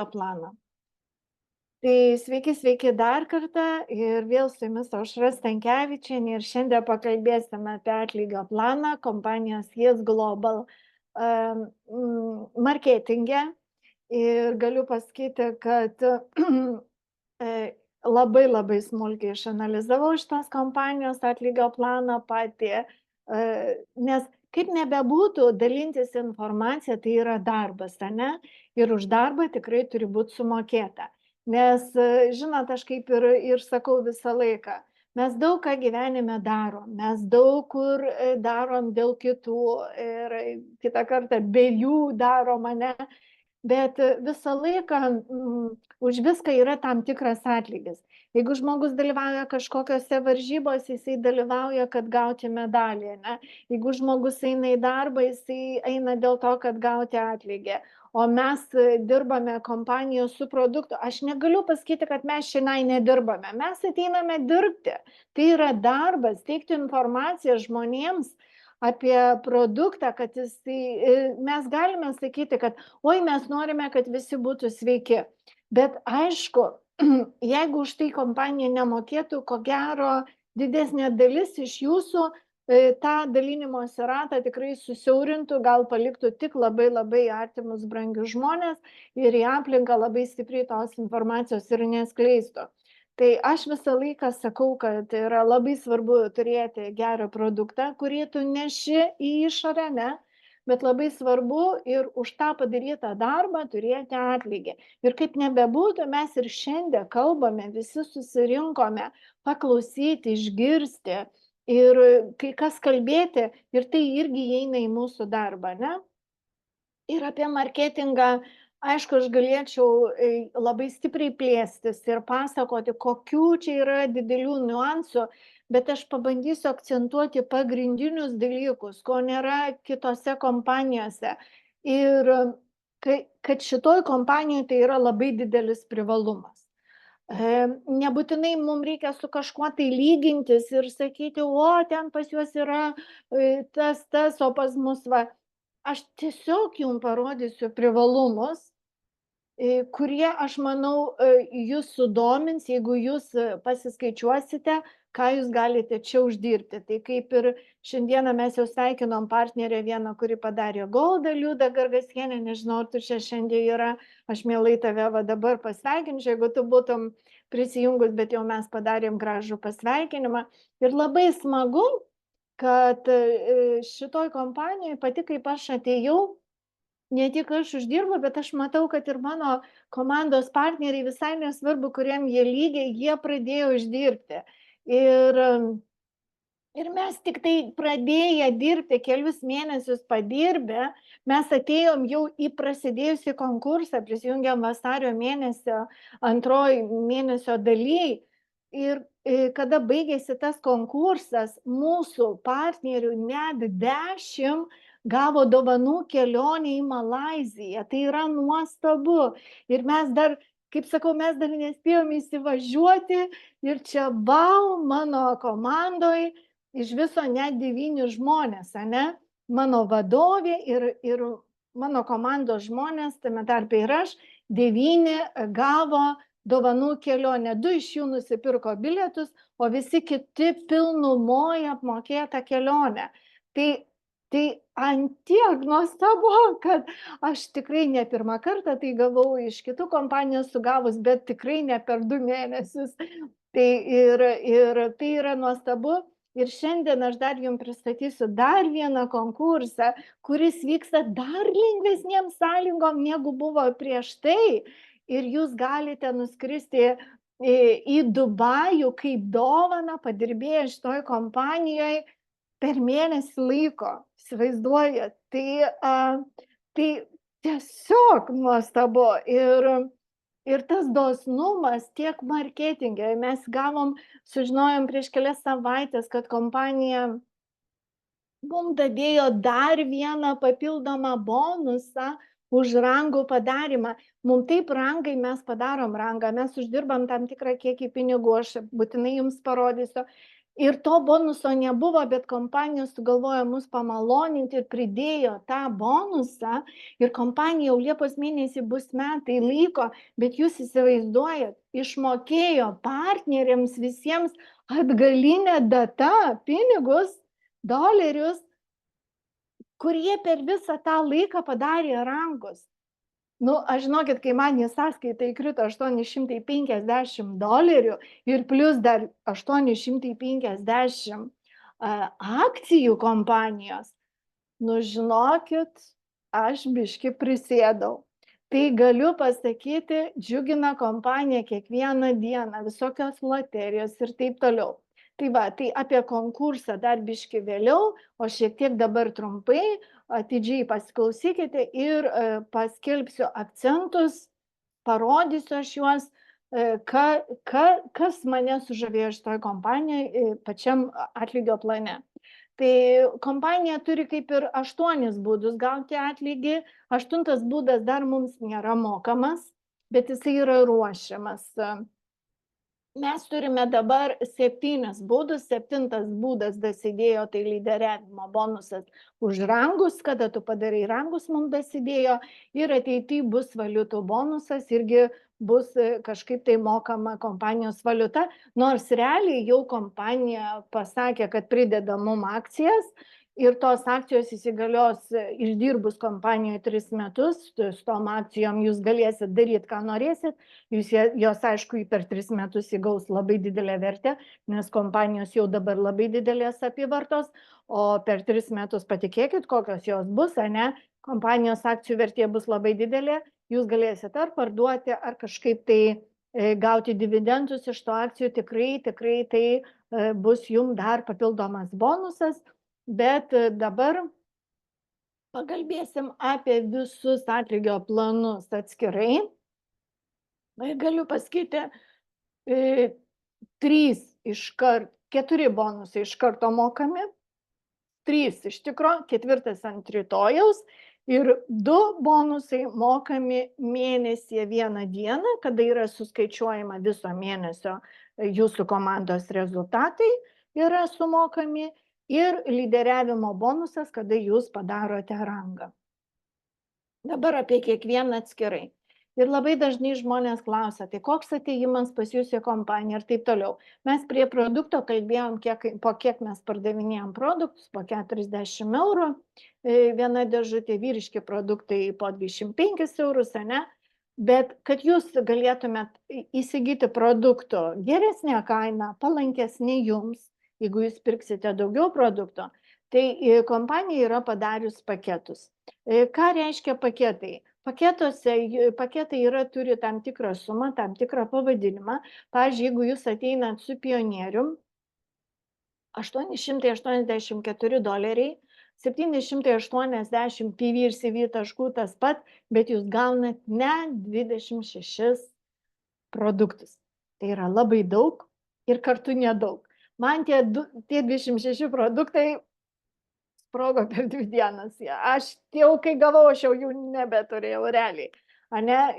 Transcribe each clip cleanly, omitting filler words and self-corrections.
planą. Tai sveiki dar kartą ir vėl su jumis Aušra Stankevičienė ir šiandien pakalbėsime apie atlygio planą kompanijos Yes Global marketinge. Ir galiu pasakyti, kad labai smulkiai išanalizavau šitos kompanijos atlygio planą patį, nes kaip nebebūtų dalintis informaciją, tai yra darbas, ne? Ir už darbą tikrai turi būti sumokėta. Nes, žinot, aš kaip ir sakau visą laiką, mes daug ką gyvenime darom, mes daug kur darom dėl kitų ir kitą kartą be jų darom, ne? Bet visą laiką už viską yra tam tikras atlygis. Jeigu žmogus dalyvauja kažkokiose varžybose, jisai dalyvauja, kad gauti medalį, ne? Jeigu žmogus eina į darbą, jisai eina dėl to, kad gauti atlygį. O mes dirbame kompanijos su produktu. Aš negaliu pasakyti, kad mes šiandien nedirbame. Mes ateiname dirbti. Tai yra darbas, teikti informaciją žmonėms apie produktą, kad mes galime sakyti, kad oi, mes norime, kad visi būtų sveiki. Bet aišku, jeigu už tai kompanija nemokėtų, ko gero didesnė dalis iš jūsų tą dalinimosi ratą tikrai susiaurintų, gal paliktų tik labai artimus brangius žmonės ir į aplinką labai stipriai tos informacijos ir neskleistų. Tai aš visą laiką sakau, kad yra labai svarbu turėti gerą produktą, kurį tu neši į išorę, ne? Bet labai svarbu ir už tą padarytą darbą turėti atlygį. Ir kaip nebebūtų, mes ir šiandien kalbame, visi susirinkome paklausyti, išgirsti ir kai kas kalbėti, ir tai irgi įeina į mūsų darbą, ne? Ir apie marketingą, aišku, aš galėčiau labai stipriai plėstis ir pasakoti, kokių čia yra didelių niuansų, bet aš pabandysiu akcentuoti pagrindinius dalykus, ko nėra kitose kompanijose. Ir kad šitoj kompanijoje tai yra labai didelis privalumas. Nebūtinai mums reikia su kažkuo tai lygintis ir sakyti, o ten pas juos yra tas, o pas mus va. Aš tiesiog jums parodysiu privalumus, kurie, aš manau, jūs sudomins, jeigu jūs pasiskaičiuosite, ką jūs galite čia uždirbti. Tai kaip ir šiandieną mes jau sveikinom partnerę vieną, kuri padarė Goldą, Liudą Gargasienę, nežinau, ar tu čia šiandien yra, aš mielai tave va dabar pasveikinčiau, jeigu tu būtum prisijungus, bet jau mes padarėm gražų pasveikinimą. Ir labai smagu, kad šitoj kompanijoj pati kaip aš atėjau, ne tik aš uždirbu, bet aš matau, kad ir mano komandos partneriai, visai nesvarbu, kuriam jie lygiai, jie pradėjo uždirbti. Ir mes tik tai pradėję dirbti, kelius mėnesius padirbę, mes atėjom jau į prasidėjusį konkursą, prisijungėm vasario mėnesio, antroj mėnesio dalyje. Ir kada baigėsi tas konkursas, mūsų partnerių net 10 gavo dovanų kelionę į Malaiziją. Tai yra nuostabu. Ir mes dar, kaip sakau, mes dar nespėjom įsivažiuoti ir čia mano komandoje iš viso net 9 žmonės, ne? Mano vadovė ir mano komandos žmonės, tame tarpe ir aš, 9 gavo dovanų kelionę, 2 iš jų nusipirko bilietus, o visi kiti pilnumoje apmokėta kelionę. Tai ant tiek nuostabu, kad aš tikrai ne pirmą kartą tai gavau iš kitų kompanijų sugavus, bet tikrai ne per 2 mėnesius. Tai ir tai yra nuostabu. Ir šiandien aš dar jums pristatysiu dar vieną konkursą, kuris vyksta dar lengvesnėm sąlygom, negu buvo prieš tai. Ir jūs galite nuskristi į Dubajų kaip dovaną, padirbėję šitoj kompanijoje per mėnesį laiko. Įsivaizduojat, tai tiesiog nuostabu. Ir tas dosnumas tiek marketinge. Mes sužinojom prieš kelias savaitės, kad kompanija mums dadėjo dar vieną papildomą bonusą už rangų padarymą. Mums taip rangai, mes padarom rangą, mes uždirbam tam tikrą kiekį pinigų, aš būtinai jums parodysiu. Ir to bonuso nebuvo, bet kompanijos sugalvojo mus pamaloninti ir pridėjo tą bonusą. Ir kompanija jau Liepos mėnesį bus metai laiko, bet jūs įsivaizduojat, išmokėjo partneriams visiems atgalinę datą, pinigus, dolerius, kurie per visą tą laiką padarė rangus. Nu, aš žinokit, kai man į sąskaitą įkrito $850 ir plus dar 850 akcijų kompanijos, nu, žinokit, aš biški prisėdau. Tai galiu pasakyti, džiugina kompanija kiekvieną dieną, visokios loterijos ir taip toliau. Tai va, tai apie konkursą dar biški vėliau, o šiek tiek dabar trumpai, atidžiai pasiklausykite ir paskelbsiu akcentus, parodysiu aš juos, kas mane sužavėjo šitoje kompanijoje pačiam atlygio plane. Tai kompanija turi kaip ir 8 būdus gauti atlygį, 8 būdas dar mums nėra mokamas, bet jisai yra ruošiamas. Mes turime dabar 7 būdus, 7 būdas dasidėjo, tai lyderiavimo bonusas už rangus, kada tu padarai rangus mums dasidėjo, ir ateityje bus valiutų bonusas, irgi bus kažkaip tai mokama kompanijos valiuta, nors realiai jau kompanija pasakė, kad prideda mum akcijas, ir tos akcijos įsigalios išdirbus kompanijoje 3 metus, su tom akcijom jūs galėsit daryti, ką norėsit, jos aišku per 3 metus įgaus labai didelę vertę, nes kompanijos jau dabar labai didelės apyvartos, o per 3 metus patikėkit, kokios jos bus, ne, kompanijos akcijų vertė bus labai didelė, jūs galėsit ar parduoti, ar kažkaip tai gauti dividendus iš to akcijų, tikrai tai bus jums dar papildomas bonusas. Bet dabar pakalbėsim apie visus atlygio planus atskirai. Galiu pasakyti, 4 bonusai iš karto mokami, 3 iš tikro, 4 ant rytojaus ir 2 bonusai mokami mėnesyje 1 dieną, kada yra suskaičiuojama viso mėnesio jūsų komandos rezultatai yra sumokami. Ir lyderiavimo bonusas, kada jūs padarote rangą. Dabar apie kiekvieną atskirai. Ir labai dažnai žmonės klausia, tai koks atėjimas pas jūs į kompaniją ir taip toliau. Mes prie produkto kalbėjom, po kiek mes pardavinėjom produktus, po 40 eurų. Viena dėžutė, vyriški produktai po 25 eurus, ne? Bet kad jūs galėtumėt įsigyti produktų geresnę kainą, palankesnį jums, jeigu jūs pirksite daugiau produkto, tai kompanija yra padarius paketus. Ką reiškia paketai? Paketai turi tam tikrą sumą, tam tikrą pavadinimą. Pavyzdžiui, jeigu jūs ateinat su pionierium, $884, 780 PV ir CV taškų tas pat, bet jūs gaunat ne 26 produktus. Tai yra labai daug ir kartu nedaug. Man tie 26 produktai sprogo per 2 dienas. Aš jau, kai gavau, aš jau jų nebeturėjau realiai.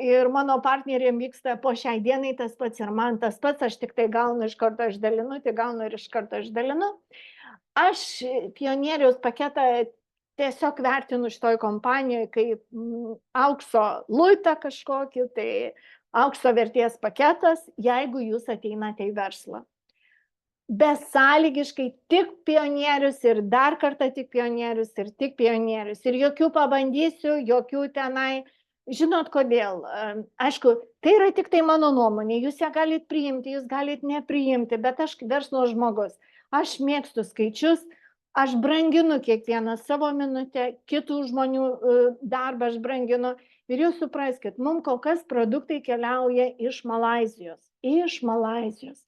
Ir mano partneriam vyksta po šiai dienai tas pats ir man tas pats, aš tik tai gaunu iš karto išdalinu, tai gaunu ir iš karto išdalinu. Aš pionieriaus paketą tiesiog vertinu šitoj kompanijoje kaip aukso luitą kažkokį, tai aukso vertės paketas, jeigu jūs ateinate į verslą. Besąlygiškai tik pionierius ir dar kartą tik pionierius ir tik pionierius. Ir jokių pabandysiu, jokių tenai. Žinot kodėl? Aišku, tai yra tik tai mano nuomonė. Jūs ją galit priimti, jūs galit nepriimti, bet aš verslo žmogus. Aš mėgstu skaičius, aš branginu kiekvieną savo minutę, kitų žmonių darbą aš branginu. Ir jūs supraskit, mums kol kas produktai keliauja iš Malaizijos. Iš Malaizijos.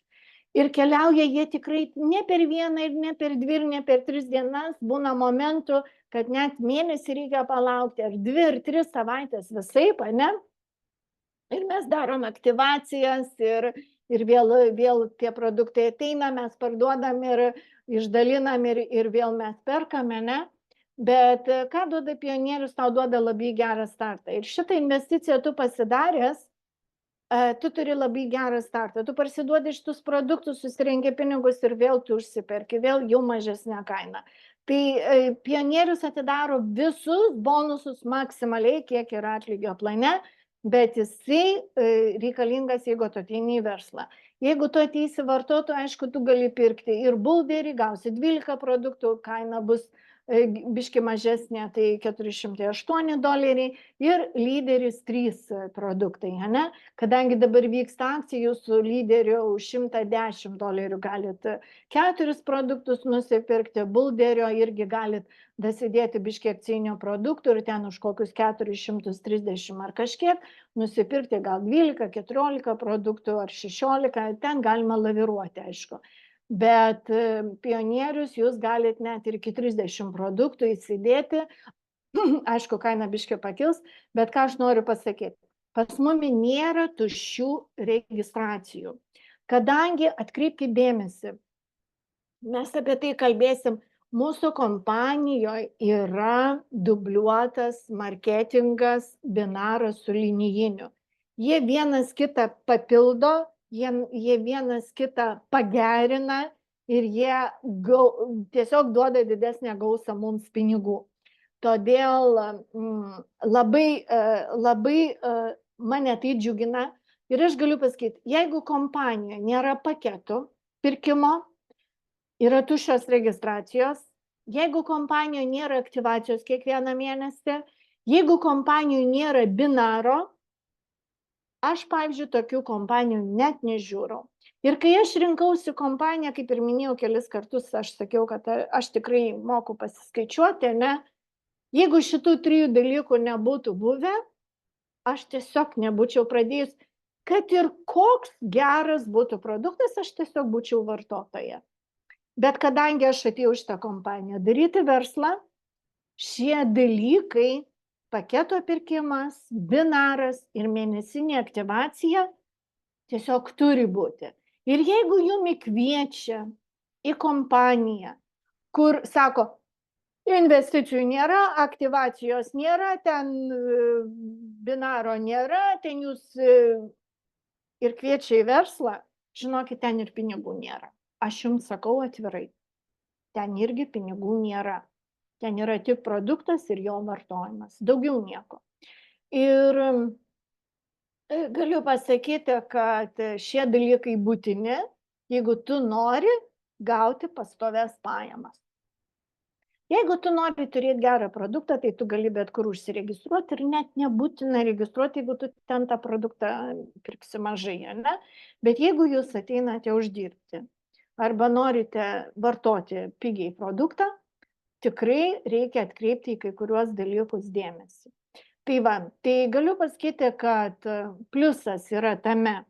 Ir keliauja jie tikrai ne per 1 ir ne per 2 ir ne per 3 dienas, būna momentų, kad net mėnesį reikia palaukti, ar 2 ir 3 savaitės visaip, ne? Ir mes darom aktyvacijas ir vėl tie produktai ateina, mes parduodam ir išdalinam ir vėl mes perkame, ne? Bet ką duoda pionierius, tau duoda labai gerą startą. Ir šitą investiciją tu pasidaręs, tu turi labai gerą startą. Tu parsiduodi šitus produktus, susirengi pinigus ir vėl tu užsiperki, vėl jau mažesnę kainą. Tai pionierius atidaro visus bonusus maksimaliai, kiek yra atlygio plane, bet jisai reikalingas, jeigu tu ateini į verslą. Jeigu tu ateisi vartotojų, aišku, tu gali pirkti ir bulverį, gausi 12 produktų, kaina bus biški mažesnė, tai $408 ir lyderis 3 produktai, ne? Kadangi dabar vyksta akcija, jūsų lyderio už $110 galit 4 produktus nusipirkti, bulderio irgi galit dasidėti biški akcijinio produktų ir ten už kokius 430 ar kažkiek nusipirkti gal 12, 14 produktų ar 16, ten galima laviruoti, aišku. Bet pionierius jūs galit net ir iki 30 produktų įsidėti, aišku, kaina biški pakils, bet ką aš noriu pasakyti, pas mumi nėra tuščių registracijų, kadangi atkreipkite dėmesį, mes apie tai kalbėsim, mūsų kompanijoje yra dubliuotas marketingas, binaras su linijiniu. Jie vienas kitą papildo, jie vienas kitą pagerina ir jie tiesiog duoda didesnę gausą mums pinigų. Todėl labai mane tai džiugina ir aš galiu pasakyti, jeigu kompanijoje nėra paketų pirkimo, yra tuščios registracijos, jeigu kompanijoje nėra aktyvacijos kiekvieną mėnesį, jeigu kompanijoje nėra binaro, aš, pavyzdžiui, tokių kompanijų net nežiūriu. Ir kai aš rinkausi kompaniją, kaip ir minėjau kelis kartus, aš sakiau, kad aš tikrai moku pasiskaičiuoti, ne? Jeigu šitų 3 dalykų nebūtų buvę, aš tiesiog nebūčiau pradėjus, kad ir koks geras būtų produktas, aš tiesiog būčiau vartotoja. Bet kadangi aš atėjau šitą kompaniją daryti verslą, šie dalykai, paketo pirkimas, binaras ir mėnesinė aktyvacija tiesiog turi būti. Ir jeigu jumi kviečia į kompaniją, kur sako, investicijų nėra, aktyvacijos nėra, ten binaro nėra, ten jūs ir kviečia į verslą, žinokit, ten ir pinigų nėra. Aš jums sakau atvirai, ten irgi pinigų nėra. Ten yra tik produktas ir jo vartojimas, daugiau nieko. Ir galiu pasakyti, kad šie dalykai būtini, jeigu tu nori gauti pastovias pajamas. Jeigu tu nori turėti gerą produktą, tai tu gali bet kur užsiregistruoti ir net nebūtina registruoti, jeigu tu ten tą produktą pirksi mažai, ne? Bet jeigu jūs ateinate uždirbti arba norite vartoti pigiai produktą, tikrai reikia atkreipti į kai kuriuos dalykus dėmesį. Tai galiu pasakyti, kad pliusas yra tame,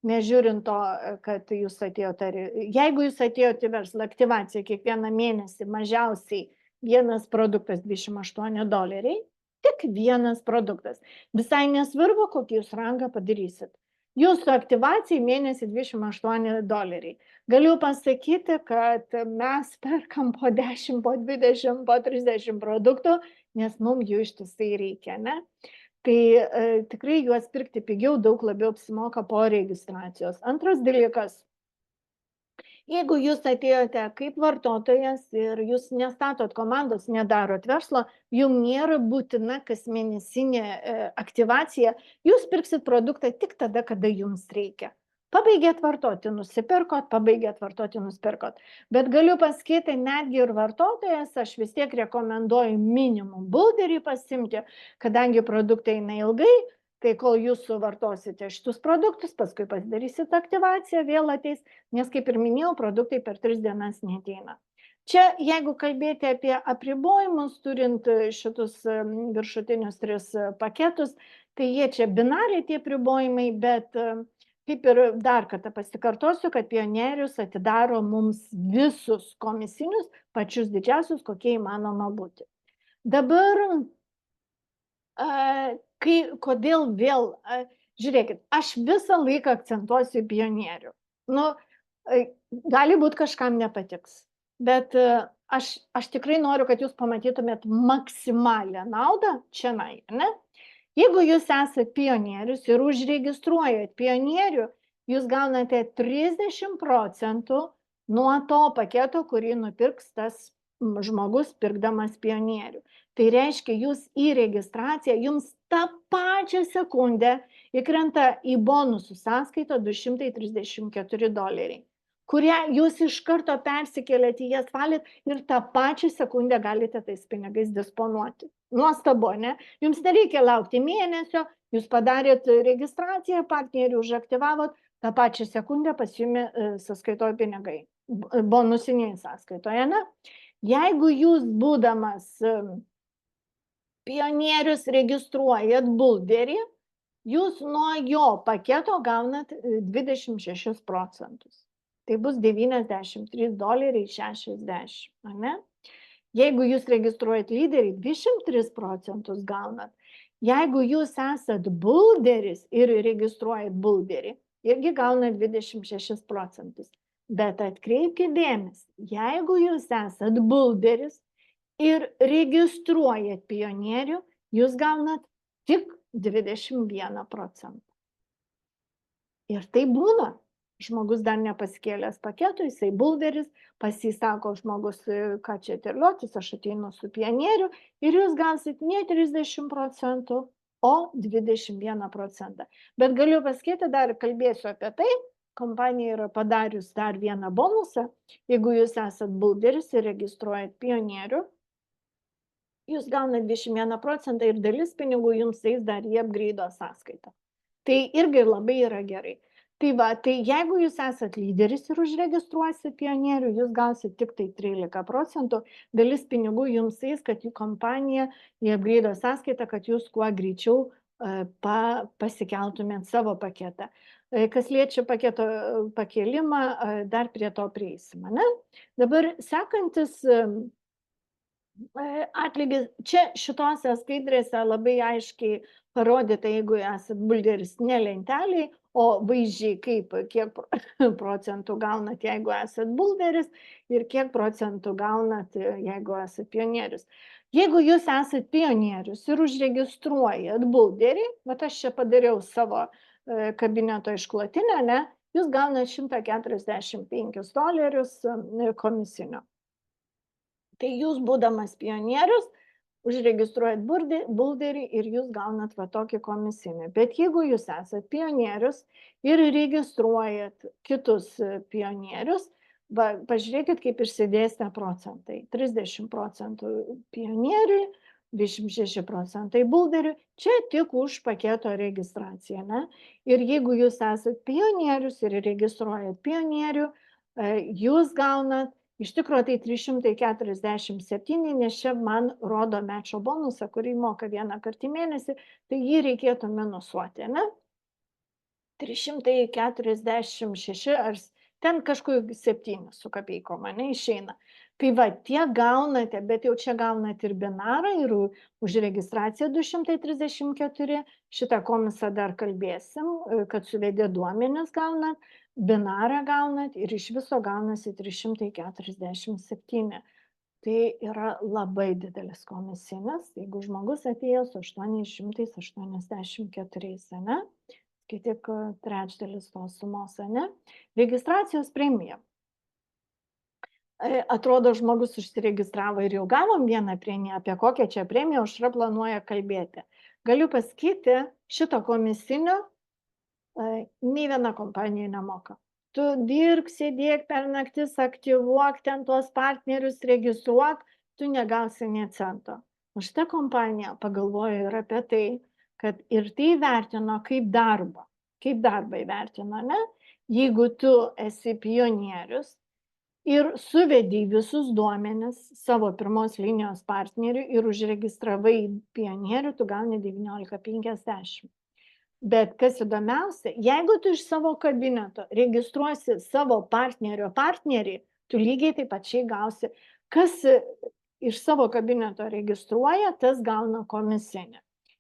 nežiūrint to, kad jūs atėjote, jeigu jūs atėjote į verslą, aktyvacija kiekvieną mėnesį mažiausiai vienas produktas $28, tik vienas produktas. Visai nesvarbu, kokį jūs rangą padarysit. Jūsų aktyvacijai mėnesį $28. Galiu pasakyti, kad mes perkam po 10, po 20, po 30 produktų, nes mums jų ištisai reikia, ne? Tai tikrai juos pirkti pigiau daug labiau apsimoka po registracijos. Antras dalykas, jeigu jūs atėjote kaip vartotojas ir jūs nestatot komandos, nedarot verslo, jums nėra būtina kasmėnesinė aktyvacija, jūs pirksit produktą tik tada, kada jums reikia. Pabaigėt vartoti, nusipirkot, pabaigėt vartoti, nusipirkot. Bet galiu pasakyti, netgi ir vartotojas, aš vis tiek rekomenduoju minimum bulderį pasimti, kadangi produktai eina ilgai, tai kol jūs suvartosite šitus produktus, paskui pasidarysit aktyvaciją, vėl ateis, nes kaip ir minėjau, produktai per 3 dienas neateina. Čia, jeigu kalbėti apie apribojimus, turint šitus viršutinius 3 paketus, tai jie čia binariai tie apribojimai, bet kaip ir dar kartą pasikartosiu, kad pionierius atidaro mums visus komisinius, pačius didžiausius, kokie įmanoma būti. Dabar, kodėl vėl, žiūrėkit, aš visą laiką akcentuosiu pionierių. Gali būti kažkam nepatiks, bet aš tikrai noriu, kad jūs pamatytumėt maksimalią naudą čianai, ne? Jeigu jūs esate pionierius ir užregistruojat pionierių, jūs gaunate 30% nuo to paketo, kurį nupirks tas žmogus pirkdamas pionierių. Tai reiškia, jūs į registraciją, jums tą pačią sekundę įkrenta į bonusų sąskaitą $234, kurią jūs iš karto persikėlėte į jas valyt ir tą pačią sekundę galite tais pinigais disponuoti. Nuostabu, ne? Jums nereikia laukti mėnesio, jūs padarėt registraciją, partnerių užaktyvavot, tą pačią sekundę pas jumi sąskaitoje pinigai, bonusiniai sąskaitoje, ne? Jeigu jūs būdamas pionierius registruojat Bulderį, jūs nuo jo paketo gaunat 26%. Tai bus $93.60, ne? Jeigu jūs registruojat lyderį, 23% gaunat. Jeigu jūs esat Bulderis ir registruojat Bulderį, irgi gaunat 26%. Bet atkreipkite dėmesį, jeigu jūs esat Bulderis ir registruojat pionierių, jūs gaunat tik 21%. Ir tai būna. Žmogus dar nepasikėlęs paketų, jisai Bulderis, pasisako žmogus, ką čia terliotis, aš ateinu su pionieriu ir jūs gausit ne 30%, o 21%. Bet galiu pasakyti, dar kalbėsiu apie tai, kompanija yra padarius dar vieną bonusą, jeigu jūs esat Bulderis ir registruojat pionierių, jūs gaunat 21% ir dalis pinigų jums eis dar į upgrade sąskaitą. Tai irgi labai yra gerai. Tai va, tai jeigu jūs esat lyderis ir užregistruosit pionierių, jūs gausit tik tai 13%, dalis pinigų jums eis, kad jų kompanija į upgrade sąskaitą, kad jūs kuo greičiau pasikeltumėt savo paketą. Kas liečia paketo pakėlimą, dar prie to prieisim, ne? Dabar sekantis atlygis, čia šitose skaidrėse labai aiškiai parodyta, jeigu esat Bulderis ne lenteliai, o vaizdžiai kaip, kiek procentų gaunat, jeigu esat Bulderis ir kiek procentų gaunat, jeigu esat pionierius. Jeigu jūs esat pionierius ir užregistruojat Bulderį, bet aš čia padariau savo kabineto išklotinę, ne, jūs gaunat $145 komisinio. Tai jūs, būdamas pionierius, užregistruojat Bulderį ir jūs gaunat va tokį komisinį. Bet jeigu jūs esat pionierius ir registruojat kitus pionierius, va, pažiūrėkit, kaip išsidėstė procentai. 30% pionieriui, 26% Bulderiui, čia tik už paketo registraciją, ne? Ir jeigu jūs esat pionierius ir registruojat pionierių, jūs gaunat, iš tikrųjų tai 347, nes čia man rodo mečo bonusą, kurį moka vieną kartą į mėnesį, tai jį reikėtų minusuoti, ne? 346 ar ten kažkur 7 su kapeikom, ne, išeina. Tai va, tiek gaunate, bet jau čia gaunat ir binarą, ir už registraciją 234, šitą komisą dar kalbėsim, kad suvedė duomenis gaunat, binarą gaunat ir iš viso gaunasi 347. Tai yra labai didelis komisinis, jeigu žmogus atėjo su 884, ne? Kai tik trečdalis tos sumos, ne? Registracijos premija. Atrodo, žmogus užsiregistravo ir jau gavom vieną premiją, apie kokią čia premiją Aušra planuoja kalbėti. Galiu pasakyti, šito komisinio nei viena kompanija nemoka. Tu dirbk, sėdėk per naktis, aktyvuok ten tuos partnerius, registruok, tu negausi nė cento. O šita kompanija pagalvojo ir apie tai, kad ir tai vertino kaip darbą. Kaip darbą įvertino, ne? Jeigu tu esi pionierius ir suvedai visus duomenis savo pirmos linijos partnerių ir užregistravai pionierių, tu gauni 19,50. Bet kas įdomiausia, jeigu tu iš savo kabineto registruosi savo partnerio partnerį, tu lygiai taip pačiai gausi, kas iš savo kabineto registruoja, tas gauna komisinę.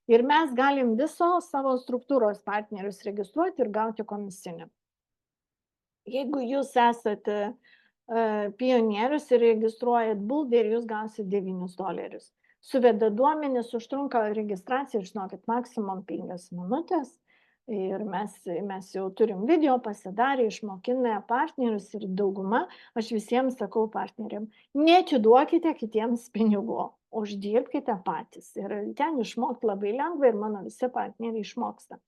Ir mes galim viso savo struktūros partnerius registruoti ir gauti komisinę. Jeigu jūs esate pionierius ir registruojat Bulderį, jūs gausit $9. suveda duomenis, užtrunka registracija, žinokit, maksimum 5 minutės. Ir mes jau turim video pasidarę, išmokinę partnerius ir dauguma, aš visiems sakau partneriam, neatiduokite kitiems pinigų, uždirbkite patys. Ir ten išmokti labai lengva ir mano visi partneriai išmoksta.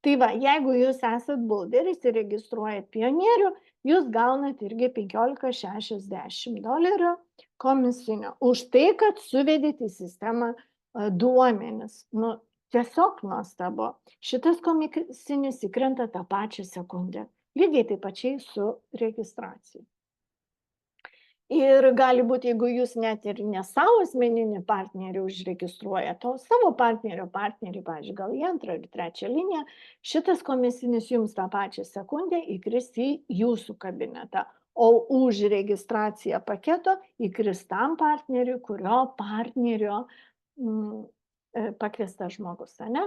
Tai va, jeigu jūs esat bulderis ir registruojat pionierių, jūs gaunat irgi $15.60 komisinio už tai, kad suvedėt į sistemą duomenis. Nu, tiesiog nuostabu. Šitas komisinis įkrenta tą pačią sekundę. Lygiai taip pačiai su registracija. Ir gali būti, jeigu jūs net ir ne savo asmeninį partnerį užregistruojate, o savo partnerio partnerį, pavyzdžiui, gal į 2 ar 3 liniją, šitas komisinis jums tą pačią sekundę įkris į jūsų kabinetą, o už registraciją paketo įkris tam partneriui, kurio partnerio pakviestas žmogus, ne?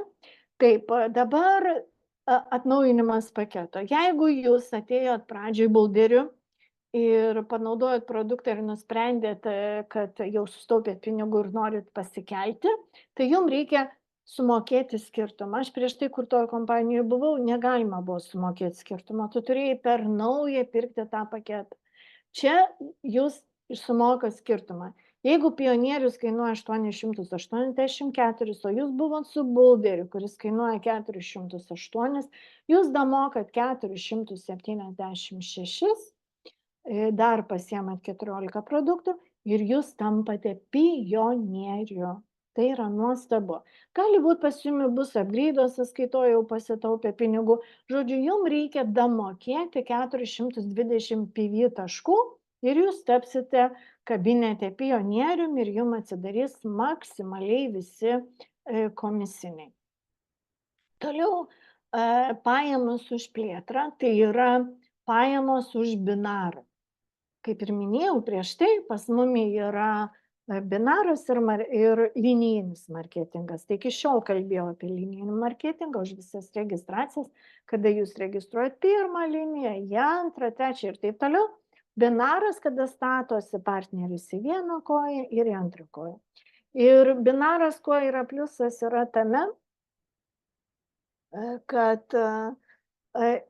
Taip, dabar atnaujinimas paketo. Jeigu jūs atėjot pradžioj bulderiu ir panaudojot produktą ir nusprendėt, kad jau sustaupėt pinigų ir norit pasikelti, tai jums reikia sumokėti skirtumą. Aš prieš tai, kur toje kompanijoje buvau, negalima buvo sumokėti skirtumą. Tu turėjai per naują pirkti tą paketą. Čia jūs sumoka skirtumą. Jeigu pionierius kainuoja 884, o jūs buvot su bulderiu, kuris kainuoja 408, jūs damokat 476, dar pasiemat 14 produktų ir jūs tampate pionieriu. Tai yra nuostabu. Gali būti pas jumi bus apgreido sąskaitoje, jau pasitaupė pinigų. Žodžiu, jums reikia damokėti 420 PV taškų ir jūs tapsite kabinete pionierium ir jums atsidarys maksimaliai visi komisiniai. Toliau pajamos už plėtrą, tai yra pajamos už binarą. Kaip ir minėjau prieš tai, pas mumi yra binaras ir linijinis marketingas. Tai iki šiol kalbėjau apie linijinį marketingą už visas registracijas, kada jūs registruojat pirmą liniją, į 2, 3 ir taip toliau. Binaras, kada statosi partneris į vieną koją ir į 2 koją. Ir binaras, kuo yra pliusas, yra tame, kad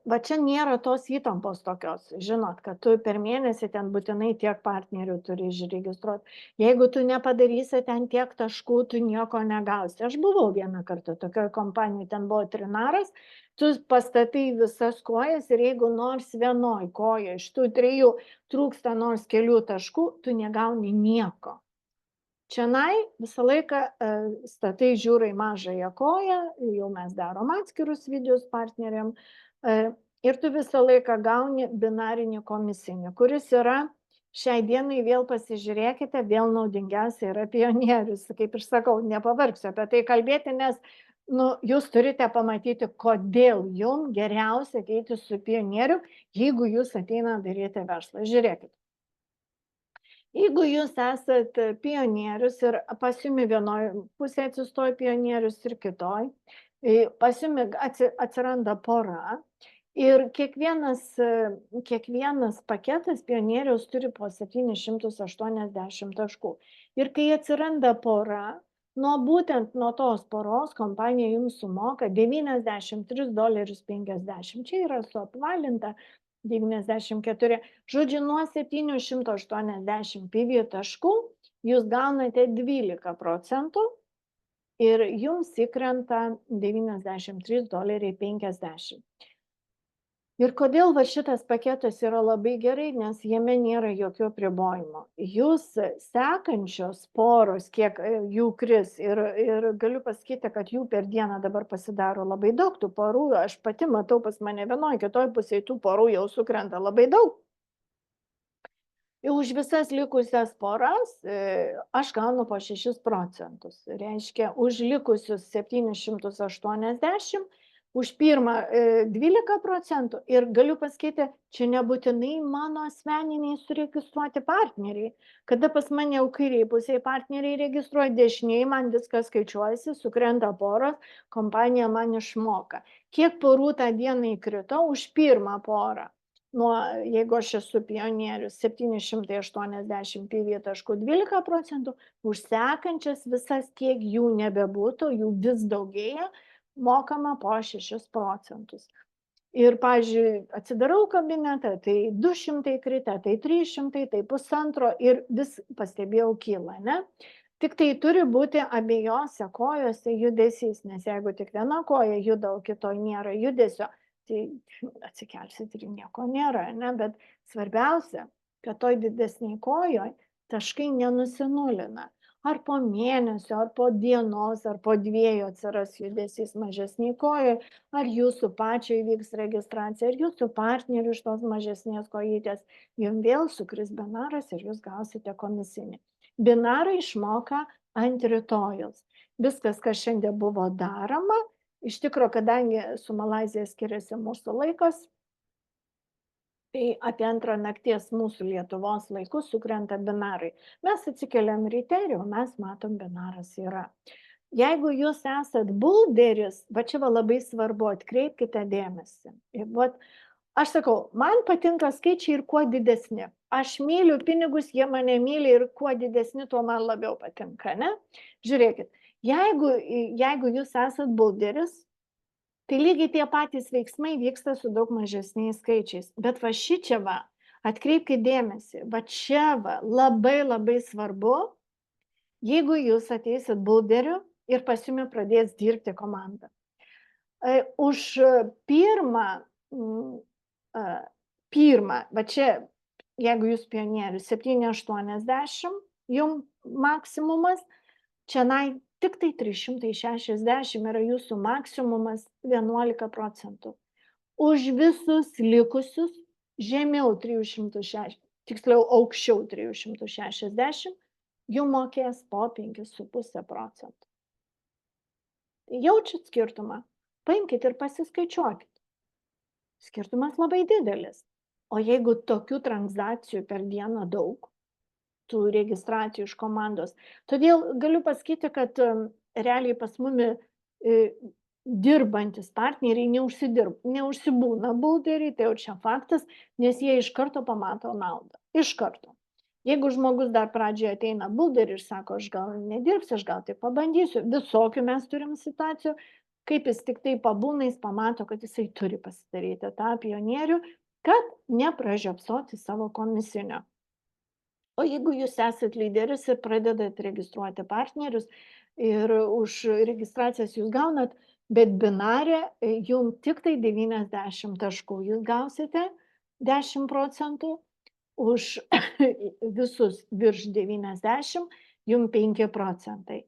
va čia nėra tos įtampos tokios, žinot, kad tu per mėnesį ten būtinai tiek partnerių turi išregistruoti. Jeigu tu nepadarysi ten tiek taškų, tu nieko negausi. Aš buvau vieną kartą tokioje kompanijoje, ten buvo trinaras, tu pastatai visas kojas ir jeigu nors vienoj koja iš tų 3 trūksta nors kelių taškų, tu negauni nieko. Čianai visą laiką statai žiūrai mažąją koją, jau mes darom atskirus videos partneriam, ir tu visą laiką gauni binarinį komisinį, kuris yra, šiai dienai vėl pasižiūrėkite, vėl naudingiausia yra pionierius. Kaip ir sakau, nepavargsiu apie tai kalbėti, nes jūs turite pamatyti, kodėl jums geriausia ateiti su pionieriu, jeigu jūs ateina daryti verslą. Žiūrėkit. Jeigu jūs esat pionierius ir pas jumi vienoj pusėje atsistoja pionierius ir kitoj, pas jumi atsiranda pora ir kiekvienas paketas pionieriaus turi po 780 taškų. Ir kai atsiranda pora, būtent nuo tos poros kompanija jums sumoka $93.50. Čia yra suapvalinta 94. Žodžiu, nuo 780 PV taškų jūs gaunate 12% ir jums įkrenta $93.50. Ir kodėl šitas paketas yra labai gerai, nes jame nėra jokių apribojimų. Jūs sekančios poros, kiek jų kris, ir galiu pasakyti, kad jų per dieną dabar pasidaro labai daug tų porų. Aš pati matau pas mane vienoj, kitoj pusėje tų porų jau sukrenta labai daug. Ir už visas likusias poras aš gaunu po 6%. Reiškia, už likusius 780, už pirmą 12% ir galiu pasakyti, čia nebūtinai mano asmeniniai suregistruoti partneriai. Kada pas mane jau kairiai pusėje partneriai registruoja, dešiniai man viskas skaičiuojasi, sukrenta poros, kompanija man išmoka. Kiek porų tą dieną įkrito už pirmą porą? jeigu aš esu pionierius 780 PV.12%, už sekančias visas, kiek jų nebebūtų, jų vis daugėja, mokama po 6%. Ir, pavyzdžiui, atsidarau kabinetą, tai 200 krita, tai 300, tai 1,5 ir vis pastebėjau kyla, ne? Tik tai turi būti abiejose kojose judesys, nes jeigu tik viena koja juda, o kitoj nėra judesio, tai atsikelsit ir nieko nėra, ne? Bet svarbiausia, kad toj didesniai kojoj taškai nenusinulina. Ar po mėnesio, ar po dienos, ar po 2 atsiras judesys mažesniai kojoj, ar jūsų pačio įvyks registracija, ar jūsų partnerių iš tos mažesnės kojytės, jums vėl sukris binaras ir jūs gausite komisinį. Binarą išmoka ant rytojaus. Viskas, kas šiandien buvo daroma, iš tikro, kadangi su Malaizija skiriasi mūsų laikas, tai apie 2 nakties mūsų Lietuvos laikus sukrenta binarai. Mes atsikeliam ryte ir jau mes matom, binaras yra. Jeigu jūs esat bulderis, va čia va labai svarbu, atkreipkite dėmesį. Aš sakau, man patinka skaičiai ir kuo didesni. Aš myliu pinigus, jie mane myli ir kuo didesni, tuo man labiau patinka, ne? Žiūrėkit, jeigu jūs esat bulderis, tai lygiai tie patys veiksmai vyksta su daug mažesniais skaičiais. Bet va šičia va, atkreipkite dėmesį, va čia va labai labai svarbu, jeigu jūs ateisit bulderiu ir pas jumi pradės dirbti komanda. Už pirmą, va čia, jeigu jūs pionierius, 780, jums maksimumas, čianai tik tai 360 yra jūsų maksimumas 11%. Už visus likusius žemiau 360, tiksliau aukščiau 360, jums mokės po 5,5%. Jaučiat skirtumą? Paimkit ir pasiskaičiuokit. Skirtumas labai didelis. O jeigu tokių transakcijų per dieną daug, tų registracijų iš komandos. Todėl galiu pasakyti, kad realiai pas mumi dirbantis partneriai neužsibūna bulderiai, tai jau čia faktas, nes jie iš karto pamato naudą. Iš karto. Jeigu žmogus dar pradžioje ateina bulderį ir sako, aš gal nedirbsiu, aš gal tai pabandysiu, visokių mes turim situacijų, kaip jis tik tai pabūna, jis pamato, kad jisai turi pasidaryti tą pionierių, kad nepražiopsoti savo komisinio. O jeigu jūs esat lyderis ir pradedat registruoti partnerius ir už registracijas jūs gaunat, bet binarė jums tik tai 90 taškų, jūs gausite 10%, už visus virš 90 jums 5%.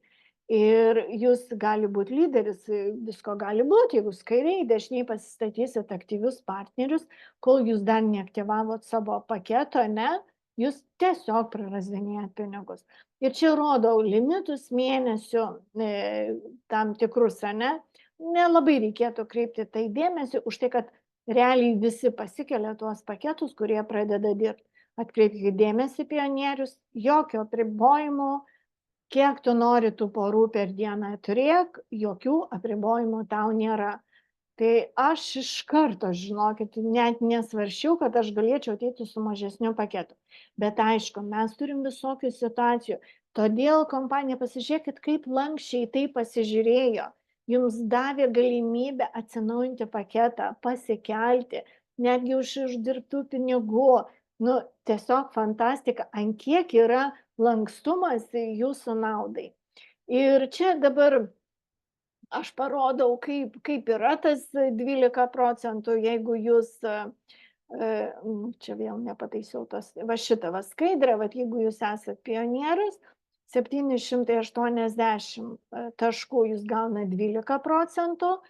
Ir jūs gali būti lyderis, visko gali būti, jeigu kairiai, dešiniai pasistatysit aktyvius partnerius, kol jūs dar neaktyvavot savo paketo, ne? Jūs tiesiog prarasdinėjat pinigus. Ir čia rodau limitus mėnesių tam tikrus, ne? Nelabai reikėtų kreipti tai dėmesį už tai, kad realiai visi pasikelia tuos paketus, kurie pradeda dirbti. Atkreipkite dėmesį pionierius, jokio apribojimo, kiek tu nori tų porų per dieną turėk, jokių apribojimų tau nėra. Tai aš iš karto, žinokit, net nesvaršiau, kad aš galėčiau ateiti su mažesniu paketu. Bet aišku, mes turim visokių situacijų. Todėl kompanija, pasižiūrėkit, kaip lankščiai tai pasižiūrėjo. Jums davė galimybę atsinaujinti paketą, pasikelti, netgi už uždirbtų pinigų. Tiesiog fantastika, ant kiek yra lankstumas jūsų naudai. Ir čia dabar aš parodau, kaip yra tas 12%, jeigu jūs, čia vėl nepataisiau tos, va šitą va skaidrę, va jeigu jūs esat pionierius, 780 taškų jūs gauna 12%,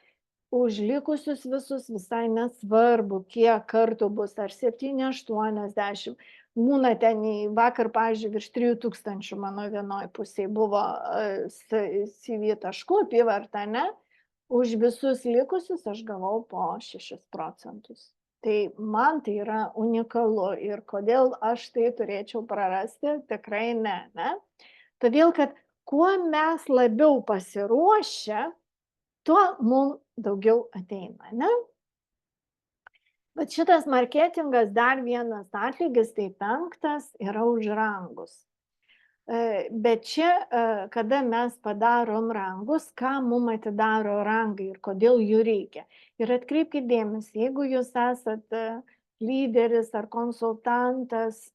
už likusius visus visai nesvarbu, kiek kartų bus, ar 780. Būna ten vakar, pavyzdžiui, virš 3000 mano vienoj pusėje buvo CV taškų apyvarta, ne? Už visus likusius aš gavau po 6%. Tai man tai yra unikalu ir kodėl aš tai turėčiau prarasti, tikrai ne. Todėl, kad kuo mes labiau pasiruošę, tuo mums daugiau ateina, ne? Bet šitas marketingas, dar vienas atlygis, tai 5 yra už rangus. Bet čia, kada mes padarom rangus, ką mum atidaro rangai ir kodėl jų reikia. Ir atkreipkite dėmesį, jeigu jūs esat lyderis ar konsultantas,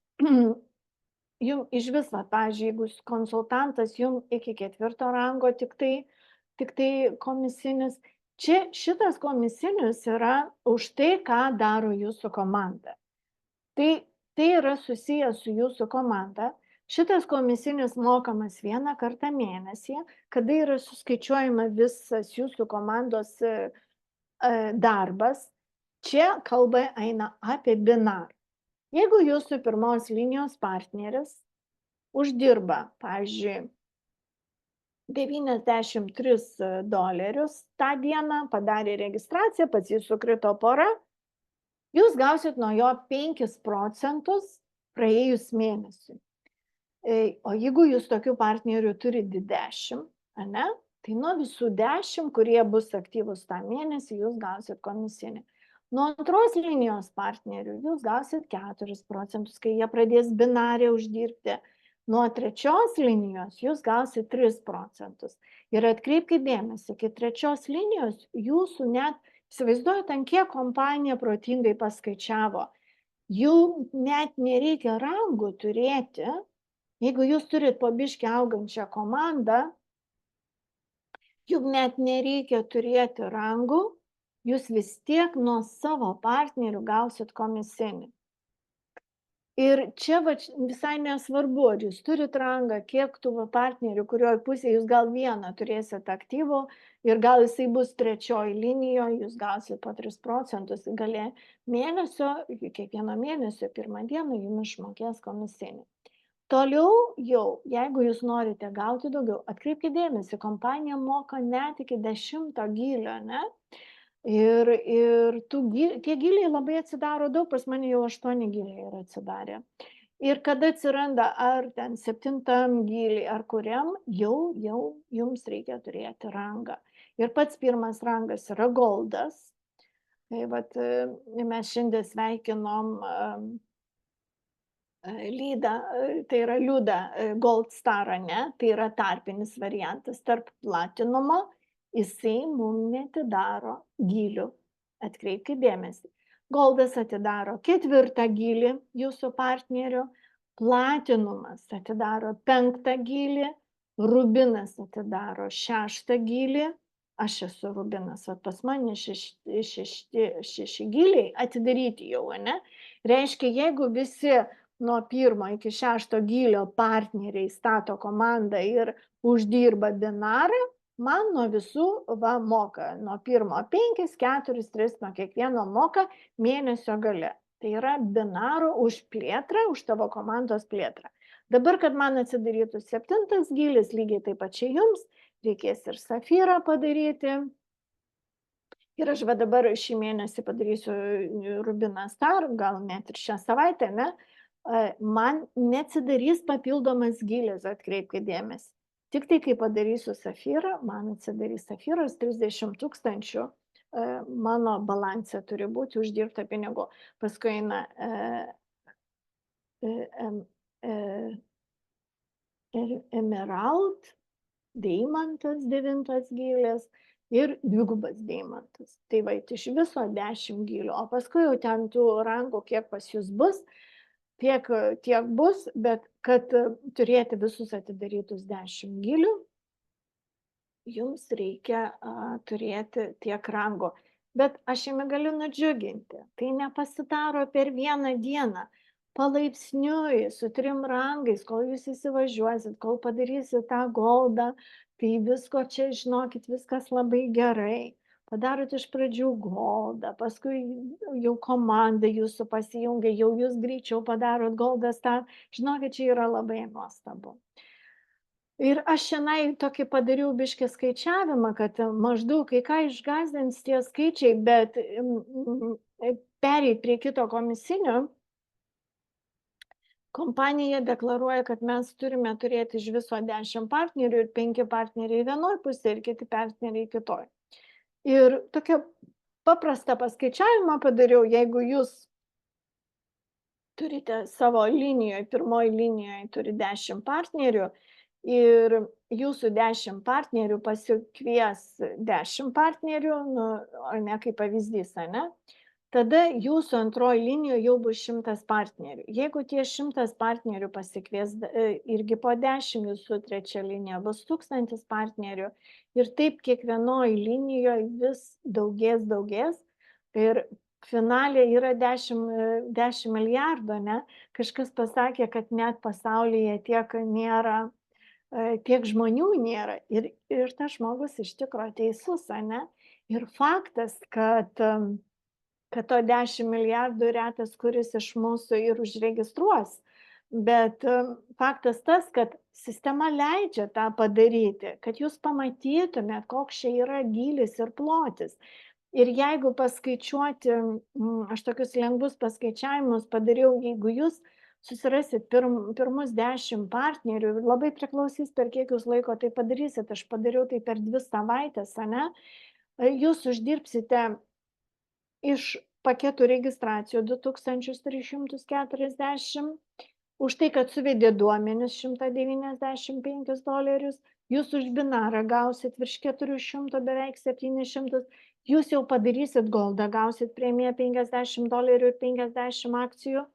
jum iš viso, pavyzdžiui, jeigu konsultantas jum iki 4 rango tik tai komisinis, čia šitas komisinis yra už tai, ką daro jūsų komanda. Tai yra susijęs su jūsų komanda. Šitas komisinis mokamas 1 kartą mėnesyje, kada yra suskaičiuojama visas jūsų komandos darbas. Čia kalba eina apie binarą. Jeigu jūsų pirmos linijos partneris uždirba, pavyzdžiui, $93 tą dieną, padarė registraciją, pats jis sukrito pora, jūs gausit nuo jo 5 procentus praėjus mėnesiui. O jeigu jūs tokių partnerių turite 10, ane, tai nuo visų 10, kurie bus aktyvus tą mėnesį, jūs gausit komisinį. Nuo antros linijos partnerių jūs gausit 4 procentus, kai jie pradės binarę uždirbti. Nuo trečios linijos jūs gausit 3 procentus. Ir atkreipkite dėmesį, iki trečios linijos jūsų net, įsivaizduojate, ant kiek kompanija protingai paskaičiavo. Jų net nereikia rangų turėti. Jeigu jūs turit po biškį augančią komandą, jum net nereikia turėti rangų, jūs vis tiek nuo savo partnerių gausit komisinį. Ir čia visai nesvarbu, ar jūs turit rangą, kiek tų partnerių, kurioje pusėje jūs gal vieną turėsit aktyvų ir gal jisai bus trečioji linijoje, jūs gausit po 3 procentus gale mėnesio, kiekvieno mėnesio 1 dieną jums išmokės komisinį. Toliau jau, jeigu jūs norite gauti daugiau, atkreipkite dėmesį, kompanija moka net iki 10 gylio, ne? Ir tie gyliai labai atsidaro daug, pas mane jau 8 gyliai yra atsidarę. Ir kada atsiranda ar ten 7 gyliai, ar kuriam, jau jums reikia turėti rangą. Ir pats pirmas rangas yra goldas. Tai vat, mes šiandien sveikinom Lydą, tai yra Liudą Gold Starą, ne? Tai yra tarpinis variantas tarp platinumo. Jisai mum netidaro gylių. Atkreipkite dėmesį. Goldas atidaro 4 gylį jūsų partnerio, platinumas atidaro 5 gylį, rubinas atidaro 6 gylį. Aš esu rubinas, o pas mane 6 gyliai atidaryti jau, ne? Reiškia, jeigu visi nuo 1 iki 6 gylio partneriai stato komandą ir uždirba binarą, man nuo visų moka, nuo 1 5, 4, 3 nuo kiekvieno moka mėnesio gale. Tai yra binaro už plėtrą, už tavo komandos plėtrą. Dabar, kad man atsidarytų 7 gylis, lygiai taip pačiai jums, reikės ir safyrą padaryti. Ir aš dabar šį mėnesį padarysiu rubiną star, gal net ir šią savaitę, ne? Man neatsidarys papildomas gylis, atkreipkite dėmesį. Tik tai, kai padarysiu safyrą, man atsidarys safyras 30 000 mano balansė turi būti uždirbta pinigų. Paskui eina emerald, deimantas 9 gylis ir 2 deimantas. Tai va, iš viso 10 gylių. O paskui jau ten tų rangų, kiek pas jūs bus, tiek bus, bet kad turėti visus atidarytus 10 gylių, jums reikia turėti tiek rangų. Bet aš jame galiu nudžiuginti. Tai nepasidaro per vieną dieną. Palaipsniui, su 3 rangais, kol jūs įsivažiuosit, kol padarysit tą goldą, tai visko čia, žinokit, viskas labai gerai. Padarot iš pradžių goldą, paskui jau komanda jūsų pasijungia, jau jūs greičiau padarot goldą star. Žinokit, čia yra labai nuostabu. Ir aš šiandien tokį padariau biškį skaičiavimą, kad maždaug kai ką išgąsdins tie skaičiai, bet pereit prie kito komisinio, kompanija deklaruoja, kad mes turime turėti iš viso 10 partnerių ir 5 partneriai vienoj pusėje ir kiti partneriai kitoj. Ir tokia paprastą paskaičiavimą padariau, jeigu jūs turite savo linijoje, pirmoji linijoje turi 10 partnerių ir jūsų 10 partnerių pasikvies 10 partnerių, nu, o ne kaip pavyzdys, ne? Tada jūsų antroji linijoje jau bus 100 partnerių. Jeigu tie 100 partnerių pasikvies irgi po 10, jūsų trečia linija bus 1000 partnerių. Ir taip kiekvienoje linijoje vis daugės. Ir finalė yra 10 milijardų, ne? Kažkas pasakė, kad net pasaulyje tiek žmonių nėra. Ir tas žmogus iš tikrųjų teisus, ne? Ir faktas, kad to 10 milijardų retas, kuris iš mūsų ir užregistruos. Bet faktas tas, kad sistema leidžia tą padaryti, kad jūs pamatytumėt, koks čia yra gylis ir plotis. Ir jeigu paskaičiuoti, aš tokius lengvus paskaičiavimus padariau, jeigu jūs susirasit pirmus 10 partnerių, labai priklausys, per kiek jūs laiko tai padarysit. Aš padariau tai per 2 savaitės, ne? Jūs uždirbsite iš paketų registracijų 2340, už tai, kad suvedė duomenis $195, jūs už binarą gausit virš 400, beveik 700, jūs jau padarysit goldą, gausit premiją $50 ir 50 akcijų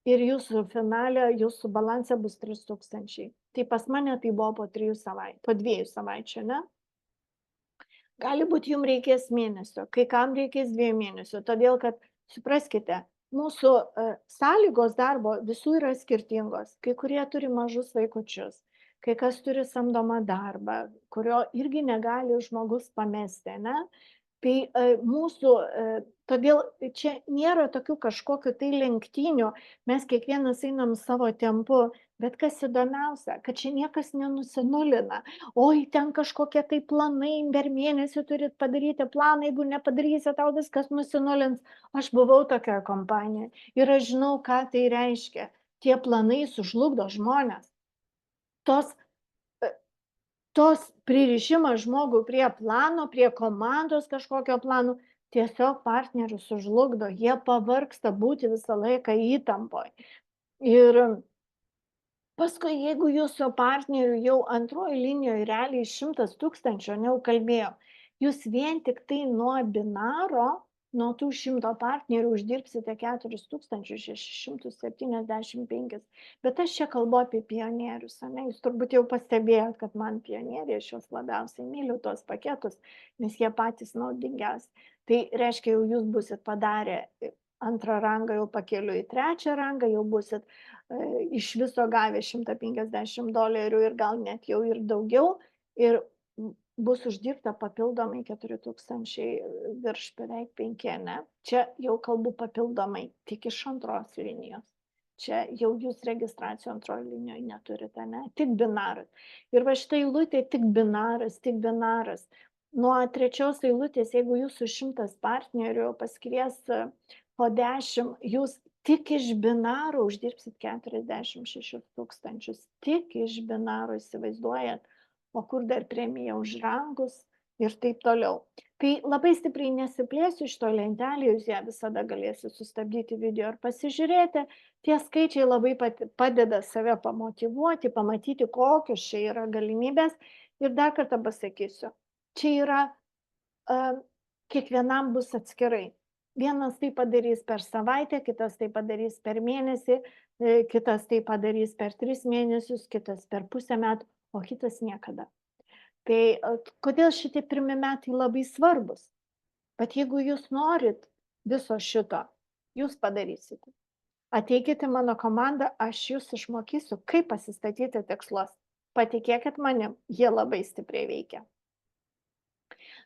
ir jūsų finale, jūsų balanse bus 3000. Tai pas mane tai buvo po 2 savaičių, ne? Gali būti, jums reikės mėnesio, kai kam reikės 2 mėnesių, todėl kad, supraskite, mūsų sąlygos darbo visų yra skirtingos. Kai kurie turi mažus vaikučius, kai kas turi samdomą darbą, kurio irgi negali žmogus pamesti, ne? Tai todėl čia nėra tokių kažkokių tai lenktynių, mes kiekvienas einam savo tempu, bet kas įdomiausia, kad čia niekas nenusinulina. Oi, ten kažkokie tai planai, per mėnesį turit padaryti planą, jeigu nepadarysi, tau viskas nusinulins. Aš buvau tokioje kompanijoje ir aš žinau, ką tai reiškia. Tie planai sužlugdo žmonės. Tos pririšimas žmogų prie plano, prie komandos kažkokio plano, tiesiog partnerius sužlugdo, jie pavargsta būti visą laiką įtampoje. Ir paskui, jeigu jūsų partnerių jau antroji linijoje realiai 100 000, ne, jau kalbėjau, jūs vien tik tai nuo binaro, nuo tų 100 partnerių uždirbsite 4675. Bet aš čia kalbu apie pionierius, ne? Jūs turbūt jau pastebėjot, kad man pionieriai, aš juos labiausiai myliu, tos paketus, nes jie patys naudingiausi. Tai reiškia, jau jūs busit padarę antrą rangą, jau pakeliu į trečią rangą, jau busit iš viso gavę $150 ir gal net jau ir daugiau. Ir bus uždirbta papildomai 4000 virš beveik 5, ne? Čia jau kalbu papildomai tik iš antros linijos. Čia jau jūs registracijų antroje linijoje neturite, ne? Tik binaras. Ir va šitą eilutę tik binaras. Nuo trečios eilutės, jeigu jūsų 100 partnerių paskvies po 10, jūs tik iš binaro uždirbsit 46 000. Tik iš binaro, įsivaizduojat. O kur dar premija už rangus ir taip toliau. Tai labai stipriai nesiplėsiu iš to lentelį, jūs ją visada galėsite sustabdyti video ir pasižiūrėti. Tie skaičiai labai padeda save pamotyvuoti, pamatyti, kokios čia yra galimybės. Ir dar kartą pasakysiu, čia yra, kiekvienam bus atskirai. Vienas tai padarys per savaitę, kitas tai padarys per mėnesį, kitas tai padarys per 3 mėnesius, kitas per pusę metų, o kitas niekada. Tai kodėl šitie 1 metai labai svarbus? Bet jeigu jūs norit viso šito, jūs padarysite. Ateikite mano komandą, aš jūs išmokysiu, kaip pasistatyti tikslus. Patikėkit manim, jie labai stipriai veikia.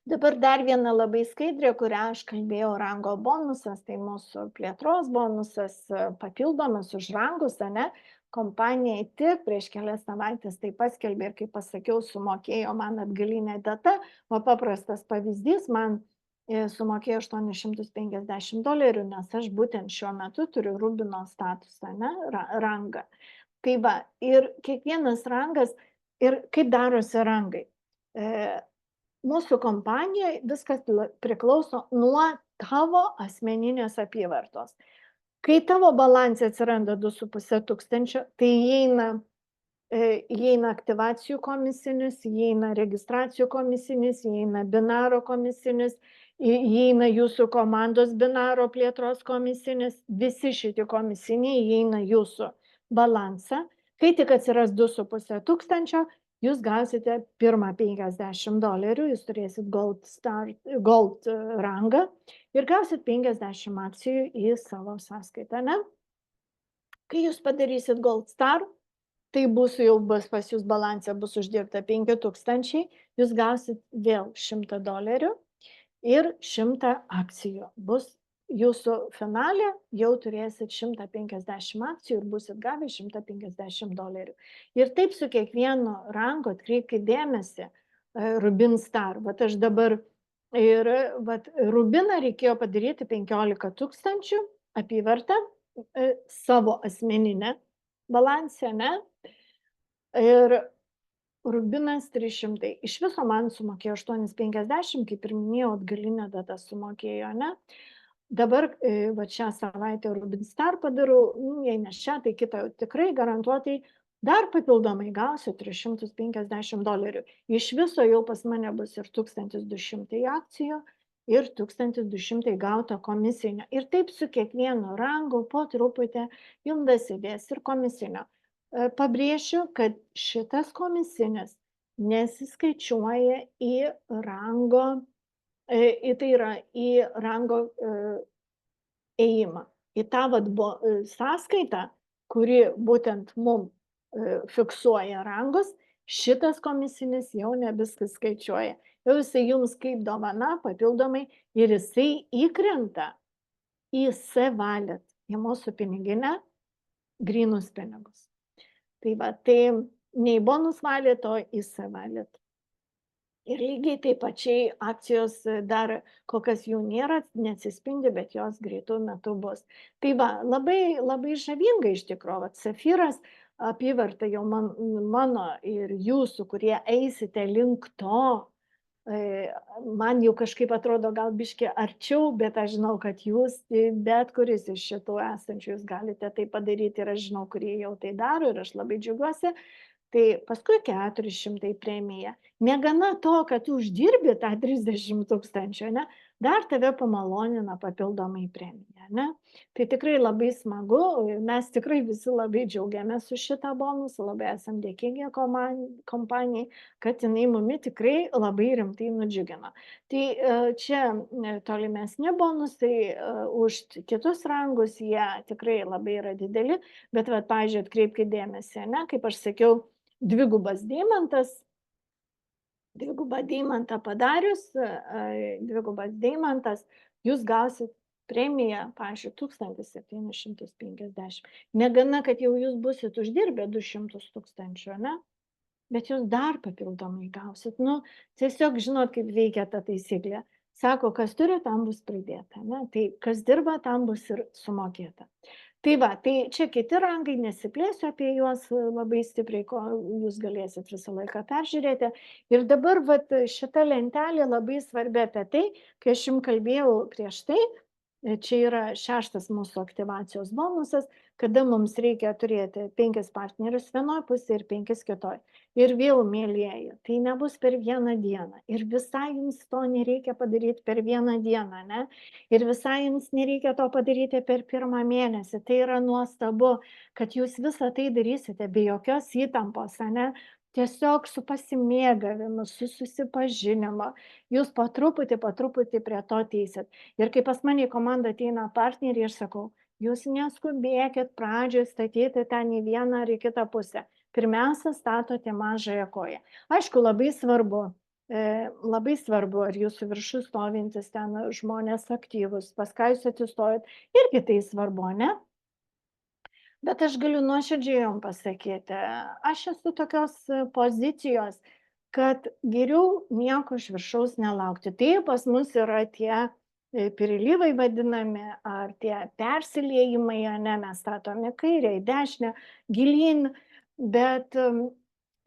Dabar dar viena labai skaidrė, kurią aš kalbėjau, rango bonusas, tai mūsų plėtros bonusas, papildomas už rangus, ne? Kompanija tik prieš kelias savaitės tai paskelbė ir, kaip pasakiau, sumokėjo man atgalinę datą, o paprastas pavyzdys, man sumokėjo $850, nes aš būtent šiuo metu turiu Rubino statusą, ne? Rangą. Tai va, ir kiekvienas rangas, ir kaip darosi rangai. mūsų kompanijoj viskas priklauso nuo tavo asmeninės apyvartos. Kai tavo balanse atsiranda 2,5 tūkstančio, tai įeina aktyvacijų komisinis, įeina registracijų komisinis, įeina binaro komisinis, įeina jūsų komandos binaro plėtros komisinis, visi šitie komisiniai įeina jūsų balansą. Kai tik atsiras 2,5 tūkstančio, jūs gausite pirmą $50, jūs turėsit gold rangą ir gausit 50 akcijų į savo sąskaitą, ne? Kai jūs padarysit Gold Star, tai bus pas jūs balansė bus uždirbta 5 tūkstančiai, jūs gausit vėl $100 ir 100 akcijų. Bus jūsų finale, jau turėsit 150 akcijų ir busit gavę $150. Ir taip su kiekvienu rangu atkreipkite dėmesį, Rubin Star. Vat aš dabar Rubiną reikėjo padaryti 15 tūkstančių apyvartą savo asmeninę balansę, ne? Ir Rubinas 300. Iš viso man sumokėjo 8,50, kaip ir minėjau, atgalinę datą sumokėjo, ne? Dabar šią savaitę Rubin Star padarau, jei ne šią, tai kitą tikrai garantuotai dar papildomai gausiu $350. Iš viso jau pas mane bus ir 1200 akcijų ir 1200 gauto komisinio. Ir taip su kiekvienu rangu po truputį jums dasidės ir komisinio. Pabrėšiu, kad šitas komisinis nesiskaičiuoja į rango, tai yra į rango ėjimą. Į tą sąskaitą, kuri būtent mum fiksuoja rangus, šitas komisinis jau nebeskas skaičiuoja. Jau jisai jums kaip dovana papildomai ir jisai įkrenta į C-Wallet, į mūsų piniginę, grynus pinigus. Tai ne į bonus wallet, o į C-Wallet. Ir lygiai taip pačiai akcijos dar kol kas jų nėra, neatsispindi, bet jos greitų metų bus. Tai labai, labai žavinga iš tikrųjų. Safyras apyvarta jau mano ir jūsų, kurie eisite link to, man jau kažkaip atrodo gal biškį arčiau, bet aš žinau, kad jūs, bet kuris iš šitų esančių, jūs galite tai padaryti ir aš žinau, kurie jau tai daro ir aš labai džiaugiuosi. Tai paskui 400 premija. Negana to, kad tu uždirbi tą 30 tūkstančių, ne? Dar tave pamalonina papildomai premiją, ne? Tai tikrai labai smagu, mes tikrai visi labai džiaugiamės su šitą bonusą, labai esam dėkingi kompanijai, kad jinai mumi tikrai labai rimtai nudžiugino. Tai čia tolimesni bonusai už kitus rangus, jie tikrai labai yra dideli, bet, pavyzdžiui, atkreipkite dėmesį, ne? Kaip aš sakiau, dvigubą deimantą padarius, dvigubas deimantas, jūs gausit premiją, pavyzdžiui, 1750. Negana, kad jau jūs busit uždirbę 200 tūkstančių, ne? Bet jūs dar papildomai gausit. Tiesiog žinot, kaip veikia ta taisyklė. Sako, kas turi, tam bus pridėta, ne? Tai kas dirba, tam bus ir sumokėta. Tai čia kiti rangai, nesiplėsiu apie juos labai stipriai, ko jūs galėsit visą laiką peržiūrėti. Ir dabar šita lentelė labai svarbi apie tai, kai aš jums kalbėjau prieš tai, čia yra 6 mūsų aktyvacijos bonusas, kada mums reikia turėti 5 partnerius vienoje pusėje ir 5 kitoje. Ir vėl, mėlyjeji, tai nebus per vieną dieną. Ir visai jums to nereikia padaryti per vieną dieną, ne? Ir visai jums nereikia to padaryti per pirmą mėnesį. Tai yra nuostabu, kad jūs visą tai darysite be jokios įtampos, ne? Tiesiog su pasimėgavimu, su susipažinimu. Jūs po truputį prie to teisit. Ir kai pas mane į komandą ateina partneriai, aš sakau, jūs neskubėkit pradžioje statyti ten į vieną ar į kitą pusę. Pirmiausia, statote mažąją koją. Aišku, labai svarbu, ar jūsų viršus stovintis ten žmonės aktyvus, pas ką jūs atsistojat, irgi tai svarbu, ne? Bet aš galiu nuoširdžiai jums pasakyti, aš esu tokios pozicijos, kad geriau nieko iš viršaus nelaukti. Tai pas mus yra tie prilyvai vadinami, ar tie persiliejimai, ne, mes statome kairę, į dešinę, gilyn, bet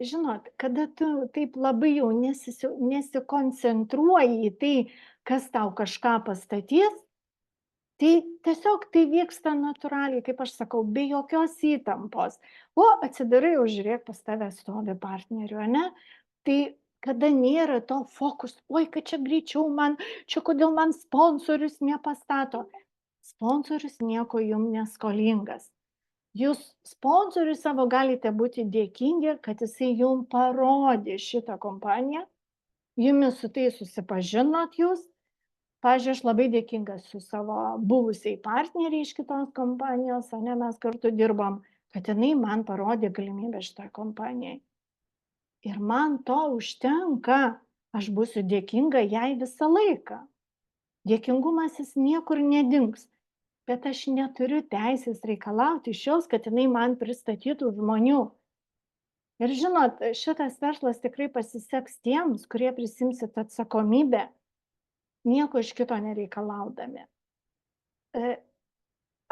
žinot, kada tu taip labai jau nesikoncentruoji į tai, kas tau kažką pastatys, tai tiesiog tai vyksta natūraliai, kaip aš sakau, be jokios įtampos. O atsidarai, jau žiūrėk, pas tave stovi partnerių, ane? Tai kada nėra to fokus, oi, kad čia greičiau man, čia kodėl man sponsorius nepastato. Sponsorius nieko jum neskolingas. Jūs sponsoriui savo galite būti dėkingi, kad jisai jum parodė šitą kompaniją, jumis su tai susipažinot jūs. Pavyzdžiui, aš labai dėkinga su savo buvusiai partneriai iš kitos kompanijos, ane, mes kartu dirbom, kad jinai man parodė galimybę šitą kompanijai. Ir man to užtenka, aš būsiu dėkinga jai visą laiką. Dėkingumas jis niekur nedings, bet aš neturiu teisės reikalauti iš jos, kad jinai man pristatytų žmonių. Ir žinot, šitas verslas tikrai pasiseks tiems, kurie prisimsit atsakomybę, nieko iš kito nereikalaudami.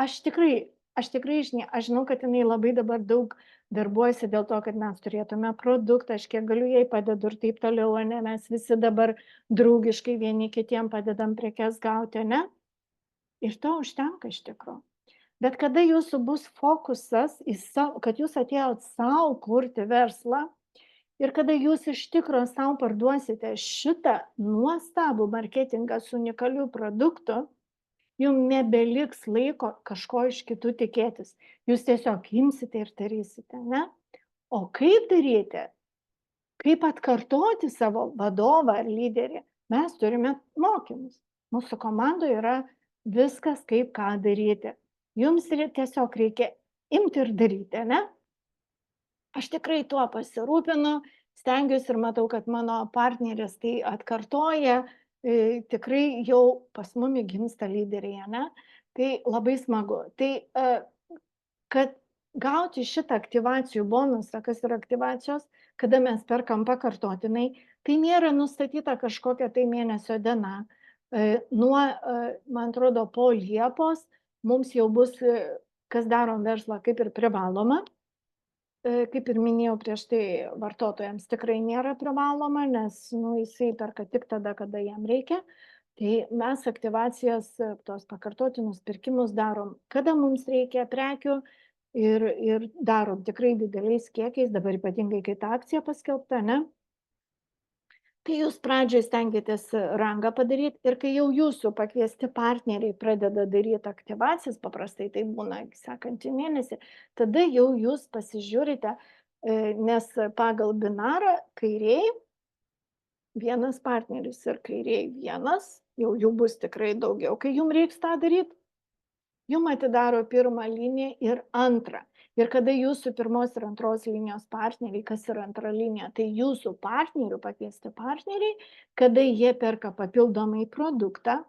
Aš tikrai, aš žinau, kad jinai labai dabar daug darbuojasi dėl to, kad mes turėtume produktą, aš kiek galiu jai padedu ir taip toliau, ne, mes visi dabar draugiškai vieni kitiem padedam prekes gauti, ne? Ir to užtenka iš tikrųjų. Bet kada jūsų bus fokusas, kad jūs atėjot savo kurti verslą, ir kada jūs iš tikrųjų savo parduosite šitą nuostabų marketingą su unikaliu produktu, jums nebeliks laiko kažko iš kitų tikėtis. Jūs tiesiog imsite ir darysite, ne? O kaip daryti? Kaip atkartoti savo vadovą ar lyderį? Mes turime mokymus. Mūsų komandoje yra viskas, kaip ką daryti. Jums tiesiog reikia imti ir daryti, ne? Aš tikrai tuo pasirūpinu, stengiuosi ir matau, kad mano partneris tai atkartoja, tikrai jau pas mumi gimsta lyderiai, ne? Tai labai smagu. Tai, kad gauti šitą aktyvacijų bonusą, kas yra aktyvacijos, kada mes perkam pakartotinai, tai nėra nustatyta kažkokia tai mėnesio diena. Nuo, man atrodo, po Liepos mums jau bus, kas darom verslą, kaip ir privaloma. Kaip ir minėjau prieš tai, vartotojams tikrai nėra privaloma, nes jisai perka tik tada, kada jam reikia. Tai mes aktyvacijas, tos pakartotinus pirkimus darom, kada mums reikia prekių ir darom tikrai dideliais kiekiais, dabar ypatingai, kai ta akcija paskelbta, ne? Tai jūs pradžioje stengiatės rangą padaryti ir kai jau jūsų pakviesti partneriai pradeda daryti aktyvacijas, paprastai tai būna sekantį mėnesį, tada jau jūs pasižiūrite, nes pagal binarą kairiai vienas partneris ir kairiai vienas, jau jų bus tikrai daugiau, kai jums reiks tą daryti. Jums atidaro pirmą liniją ir antrą. Ir kada jūsų pirmos ir antros linijos partneriai, kas yra antra linija, tai jūsų partnerių, pakviesti partneriai, kada jie perka papildomai produktą,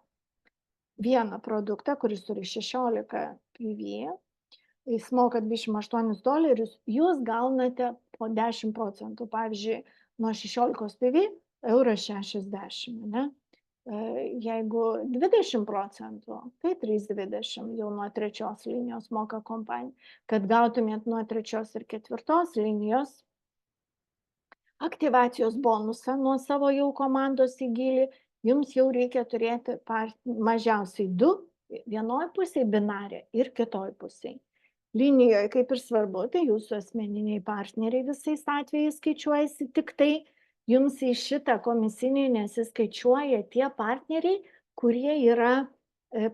vieną produktą, kuris turi 16 PV, jis moka $28, jūs gaunate po 10%. Pavyzdžiui, nuo 16 PV €60, ne? Jeigu 20%, tai 3,20 jau nuo trečios linijos moka kompanija. Kad gautumėt nuo trečios ir ketvirtos linijos aktyvacijos bonusą nuo savo jau komandos į gilį, jums jau reikia turėti mažiausiai 2, vienoj pusėje binarė ir kitoj pusėje. Linijoje, kaip ir svarbu, tai jūsų asmeniniai partneriai visais atvejais skaičiuojasi, tik tai jums į šitą komisinį nesiskaičiuoja tie partneriai, kurie yra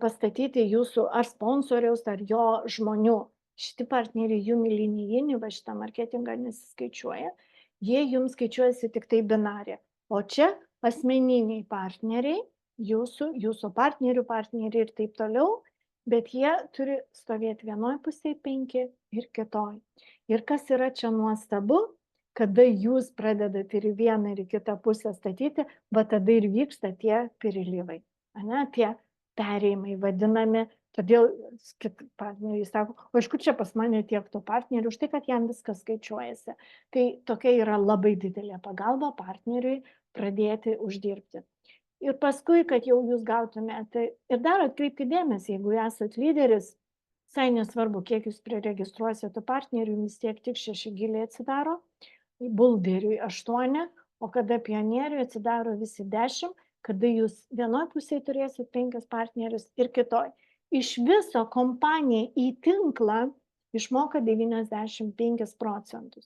pastatyti jūsų ar sponsoriaus, ar jo žmonių. Šiti partneriai jums į linijinį, va šitą marketingą nesiskaičiuoja, jie jums skaičiuojasi tik tai binarė. O čia asmeniniai partneriai, jūsų partnerių partneriai ir taip toliau, bet jie turi stovėti vienoj pusėje 5 ir kitoj. Ir kas yra čia nuostabu, kada jūs pradedat ir į vieną ir į kitą pusę statyti, va tada ir vyksta tie pirilyvai, ane, tie perėjimai vadinami, todėl partneriai sako, o iš kur čia pas mane tiek tų partnerių, už tai, kad jam viskas skaičiuojasi. Tai tokia yra labai didelė pagalba partneriui pradėti uždirbti. Ir paskui, kad jau jūs gautumėte, ir dar atkreipkite dėmesį, jeigu esat lyderis, visai nesvarbu, kiek jūs priregistruosite partnerių, vis tiek tik 6 giliai atsidaro. Bulderiui 8, o kada pionieriui atsidaro visi 10, kada jūs vienoj pusėje turėsit 5 partnerius ir kitoj. Iš viso kompanija į tinklą išmoka 95%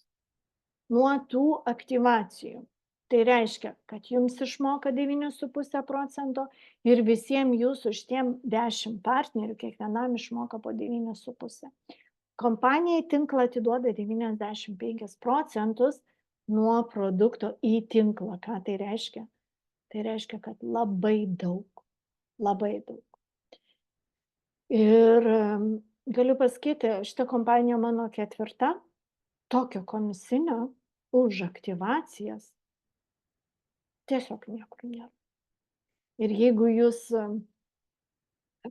nuo tų aktyvacijų. Tai reiškia, kad jums išmoka 9,5% ir visiems jūsų šitiem 10 partnerių kiekvienam išmoka po 9,5%. Kompanija į tinklą atiduoda 95% nuo produkto į tinklą. Ką tai reiškia? Tai reiškia, kad labai daug. Labai daug. Ir galiu pasakyti, šita kompanija mano 4, tokio komisinio už aktyvacijas tiesiog niekur nėra. Ir jeigu jūs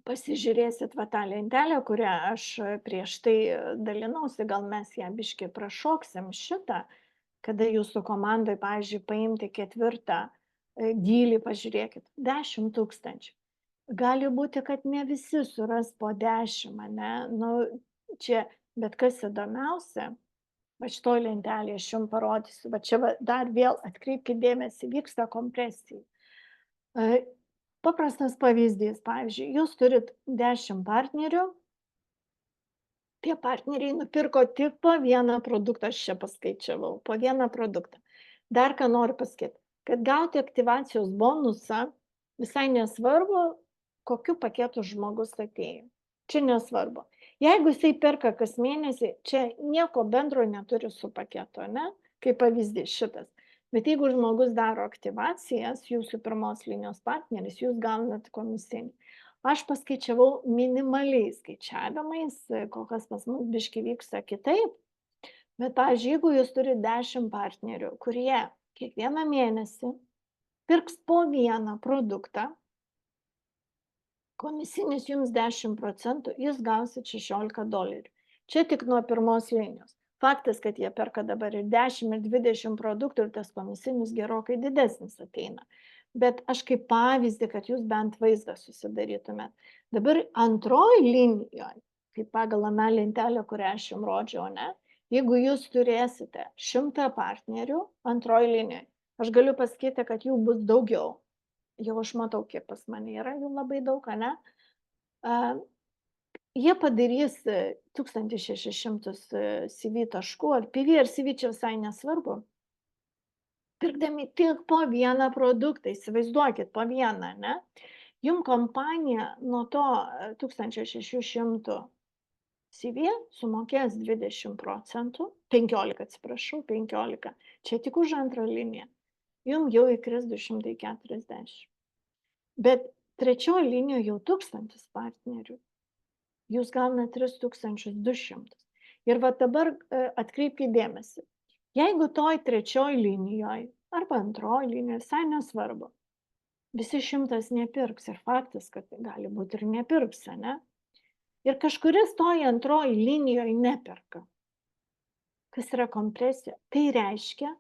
pasižiūrėsit va tą lentelę, kurią aš prieš tai dalinausi, gal mes ją biškį prašoksim šitą, kada jūsų komandai, pavyzdžiui, paimti 4 gylį, pažiūrėkit, 10 000. Gali būti, kad ne visi suras po 10, ne? Nu, čia, bet kas įdomiausia, va šitoj lentelėje aš jums parodysiu, va čia va, dar vėl atkreipkite dėmesį, vyksta kompresija. Paprastas pavyzdys, pavyzdžiui, jūs turit 10 partnerių, tie partneriai nupirko tik po vieną produktą, aš čia paskaičiavau, po vieną produktą. Dar ką noriu pasakyti, kad gauti aktyvacijos bonusą, visai nesvarbu, kokiu paketu žmogus atėjo. Čia nesvarbu. Jeigu jisai perka kas mėnesį, čia nieko bendro neturi su paketu, ne? Kaip pavyzdys šitas. Bet jeigu žmogus daro aktyvacijas, jūsų pirmos linijos partneris, jūs gaunat komisinį. Aš paskaičiavau minimaliais skaičiavimais, kol kas pas mus biški vyksta kitaip. Bet, pavyzdžiui, jeigu jūs turite 10 partnerių, kurie kiekvieną mėnesį pirks po vieną produktą, komisinis jums 10%, jūs gausit $16. Čia tik nuo pirmos linijos. Faktas, kad jie perka dabar ir 10, ir 20 produktų ir tas komisinis gerokai didesnis ateina. Bet aš kaip pavyzdį, kad jūs bent vaizdą susidarytumėt. Dabar antroji linijoje, kaip pagal aną lentelę, kurią aš jums rodžiau, ne? Jeigu jūs turėsite 100 partnerių antroji linijoje, aš galiu pasakyti, kad jų bus daugiau. Jau aš matau, kiek pas mane yra, jų labai daug, ne? Jie padarys 1600 CV taškų, ar PV ar CV čia visai nesvarbu. Pirkdami tik po vieną produktą, įsivaizduokit, po vieną, ne? Jums kompanija nuo to 1600 CV sumokės 20%, 15 atsiprašau, 15, čia tik už antrą liniją. Jums jau įkris 240. Bet trečioje linijoje jau 1000 partnerių. Jūs gauna 3200. Ir va dabar atkreipkite dėmesį. Jeigu toj trečioje linijoje arba antroje linijoje, visai nesvarbu, visi 100 nepirks ir faktas, kad gali būti ir nepirks, ne? Ir kažkuris toj antroje linijoje neperka. Kas yra kompresija? Tai reiškia,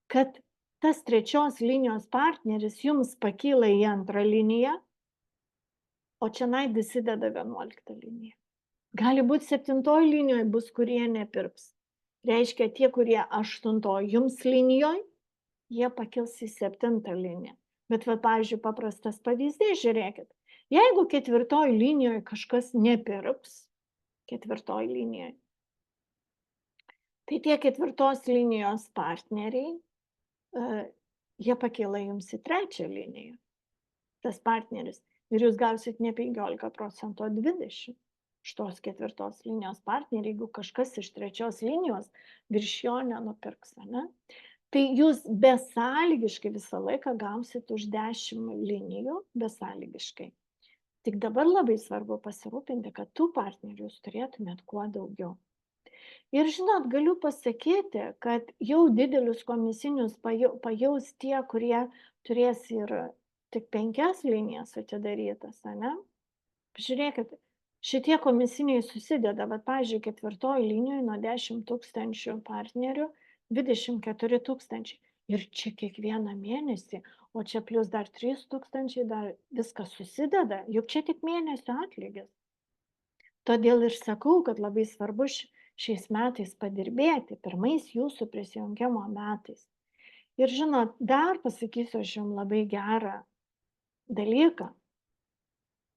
kad tas trečios linijos partneris jums pakyla į antrą liniją, o čia dasideda 11 linija. Gali būti 7 linijoje bus, kurie nepirks. Reiškia, tie, kurie 8 jums linijoje, jie pakils į 7 liniją. Bet, va, pavyzdžiui, paprastas pavyzdys, žiūrėkit. Jeigu 4 linijoje kažkas nepirks, 4 linijoje, tai tie 4 linijos partneriai, jie pakyla jums į 3 liniją, tas partneris, ir jūs gausit ne 15%, o 20%. Šitos 4 linijos partneriai, jeigu kažkas iš 3 linijos virš jo nenupirks, ne? Tai jūs besąlygiškai visą laiką gausit už 10 linijų, besąlygiškai. Tik dabar labai svarbu pasirūpinti, kad tų partnerių jūs turėtumėt kuo daugiau. Ir žinot, galiu pasakyti, kad jau didelius komisinius pajaus tie, kurie turės ir tik 5 linijas atidarytas, ne? Žiūrėkit, šitie komisiniai susideda, bet, pavyzdžiui, 4 linijoje nuo 10 000 partnerių 24 000. Ir čia kiekvieną mėnesį, o čia plus dar 3 000, dar viskas susideda, juk čia tik mėnesio atlygis. Todėl ir sakau, kad labai svarbu šiais metais padirbėti, pirmais jūsų prisijungimo metais. Ir žinot, dar pasakysiu aš jums labai gerą dalyką,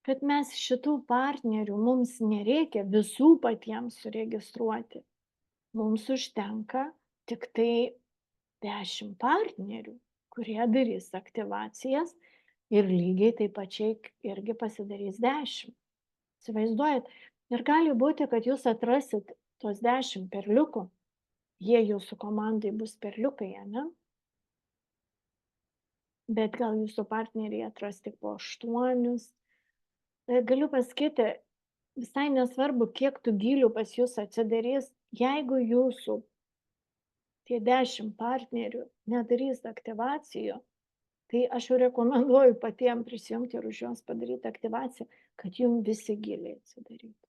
kad mes šitų partnerių, mums nereikia visų patiems suregistruoti. Mums užtenka tik tai 10 partnerių, kurie darys aktyvacijas ir lygiai taip pačiai irgi pasidarys 10. Įsivaizduojat, ir gali būti, kad jūs atrasit tos 10 perliukų, jie jūsų komandai bus perliukai, ne? Bet gal jūsų partneriai atras tik po 8. Galiu pasakyti, visai nesvarbu, kiek tų gylių pas jūs atsidarys, jeigu jūsų tie 10 partnerių nedarys aktyvacijų, tai aš jau rekomenduoju patiems prisijungti ir už juos padaryti aktyvaciją, kad jums visi giliai atsidarytų.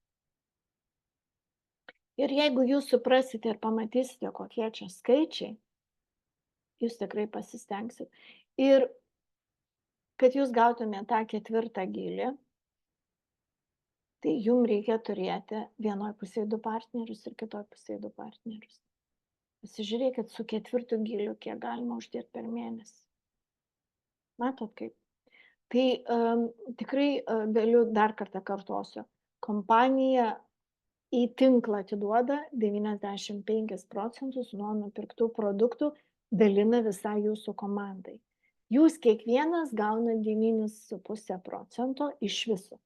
Ir jeigu jūs suprasite ir pamatysite, kokie čia skaičiai, jūs tikrai pasistengsit. Ir kad jūs gautumėte tą 4 gylį, tai jums reikia turėti vienoj pusėje 2 partnerius ir kitoj pusėje 2 partnerius. Pasižiūrėkit su 4 gyliu, kiek galima uždirbti per mėnesį. Matot kaip? Tai tikrai galiu dar kartą kartosiu. Kompanija į tinklą atiduoda 95% nuo nupirktų produktų, dalina visai jūsų komandai. Jūs kiekvienas gauna 9,5% iš viso.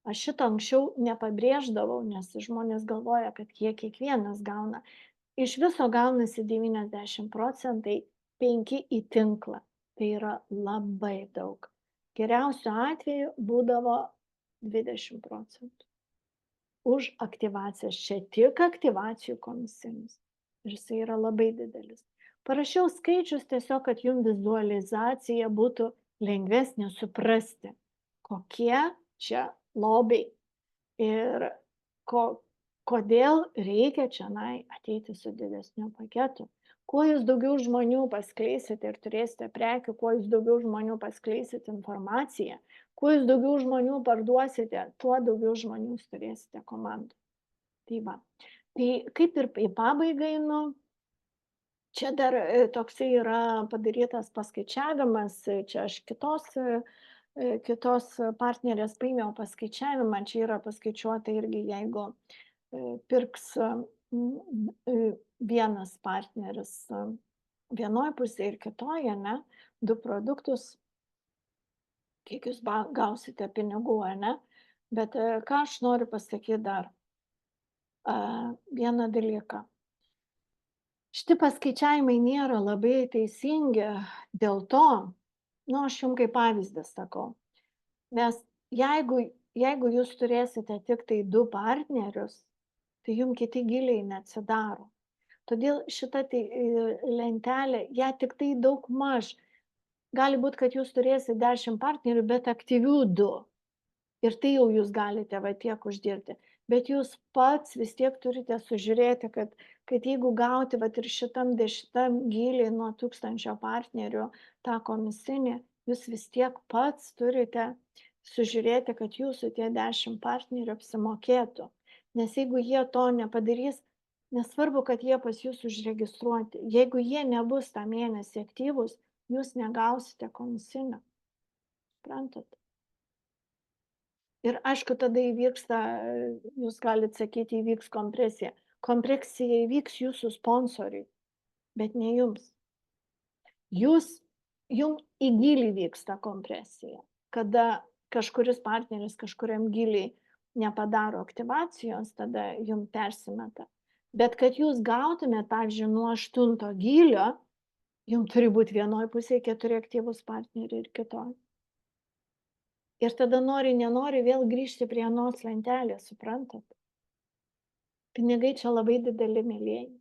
Aš šitą anksčiau nepabrėždavau, nes žmonės galvoja, kad jie kiekvienas gauna. Iš viso gaunasi 90%, 5 į tinklą. Tai yra labai daug. Geriausiu atveju būdavo 20% už aktyvacijas. Čia tik aktyvacijų komisinis. Ir jisai yra labai didelis. Parašiau skaičius tiesiog, kad jums vizualizacija būtų lengvesnė suprasti, kokie čia lobiai ir kodėl reikia čionai ateiti su didesniu paketu. Kuo jūs daugiau žmonių paskleisite ir turėsite prekių, kuo jūs daugiau žmonių paskleisite informaciją, kuo jūs daugiau žmonių parduosite, tuo daugiau žmonių turėsite komandų. Tai va. Tai kaip ir į pabaigą einu, čia dar toksai yra padarytas paskaičiavimas, čia aš kitos partnerės paėmiau paskaičiavimą, čia yra paskaičiuota irgi, jeigu pirks vienas partneris vienoj pusėje ir kitoje, ne, 2 produktus, kiek jūs gausite pinigų, ne, bet ką aš noriu pasakyti dar, vieną dalyką. Šitie paskaičiavimai nėra labai teisingi dėl to, aš jums kaip pavyzdį sakau, nes jeigu jūs turėsite tik tai 2 partnerius, tai jums kiti gyliai neatsidaro. Todėl šita lentelė, ją tik tai daug maž. Gali būti, kad jūs turėsite 10 partnerių, bet aktyvių 2. Ir tai jau jūs galite tiek uždirbti. Bet jūs pats vis tiek turite sužiūrėti, kad jeigu gauti ir šitam 10 gyliai nuo 1000 partnerių tą komisinį, jūs vis tiek pats turite sužiūrėti, kad jūsų tie 10 partnerių apsimokėtų. Nes jeigu jie to nepadarys, nesvarbu, kad jie pas jūs užregistruoti. Jeigu jie nebus tą mėnesį aktyvus, jūs negausite komisinio. Suprantat? Ir aišku, tada įvyksta, jūs galite sakyti, įvyks kompresija. Kompresija įvyks jūsų sponsoriui, bet ne jums. Jums į gylį vyksta kompresija. Kada kažkuris partneris kažkuriam gyliai nepadaro aktyvacijos, tada jums persimeta. Bet kad jūs gautumėte, pavyzdžiui, nuo 8 gylio, jums turi būti vienoj pusėje 4 aktyvus partneriai ir kitoj. Ir tada nenori vėl grįžti prie anos lentelės, suprantat? Pinigai čia labai dideli, mėlėjai.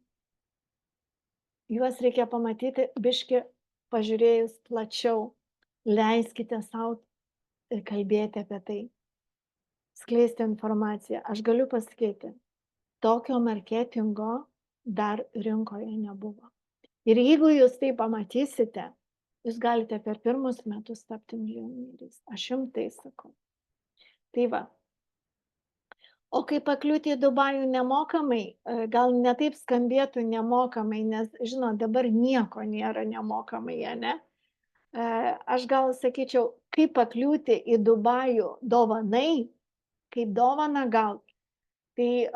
Juos reikia pamatyti biškį pažiūrėjus plačiau. Leiskite savo kalbėti apie tai. Skleisti informaciją. Aš galiu pasakyti, tokio marketingo dar rinkoje nebuvo. Ir jeigu jūs tai pamatysite, jūs galite per pirmus metus tapti milijonieriais. Aš jums tai sakau. Tai va. O kaip pakliūti į Dubajų nemokamai, gal ne taip skambėtų nemokamai, nes, žinot, dabar nieko nėra nemokamai, ane? Aš gal sakyčiau, kaip pakliūti į Dubajų dovanai, kaip dovana gaut. Tai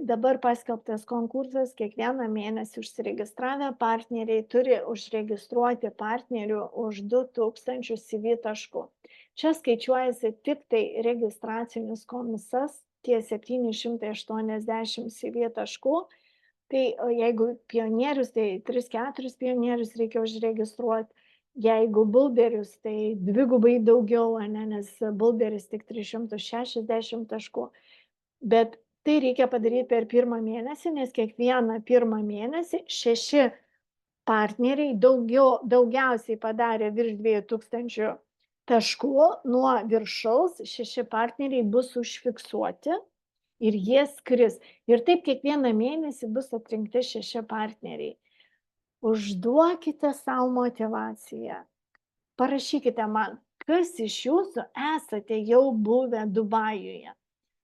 dabar paskelbtas konkursas, kiekvieną mėnesį užsiregistravę partneriai turi užregistruoti partnerių už 2000 CV taškų. Čia skaičiuojasi tik tai registracinis komisas, tie 780 CV taškų. Tai jeigu pionierius, tai 3-4 pionierius reikia užregistruoti. Jeigu bulberius, tai dvigubai daugiau, ane, nes bulberis tik 360 taškų. Bet tai reikia padaryti per pirmą mėnesį, nes kiekvieną pirmą mėnesį 6 partneriai daugiausiai padarė virš 2000 taškų, nuo viršaus 6 partneriai bus užfiksuoti ir jie skris. Ir taip kiekvieną mėnesį bus atrinkti 6 partneriai. Užduokite savo motivaciją. Parašykite man, kas iš jūsų esate jau buvę Dubajuje.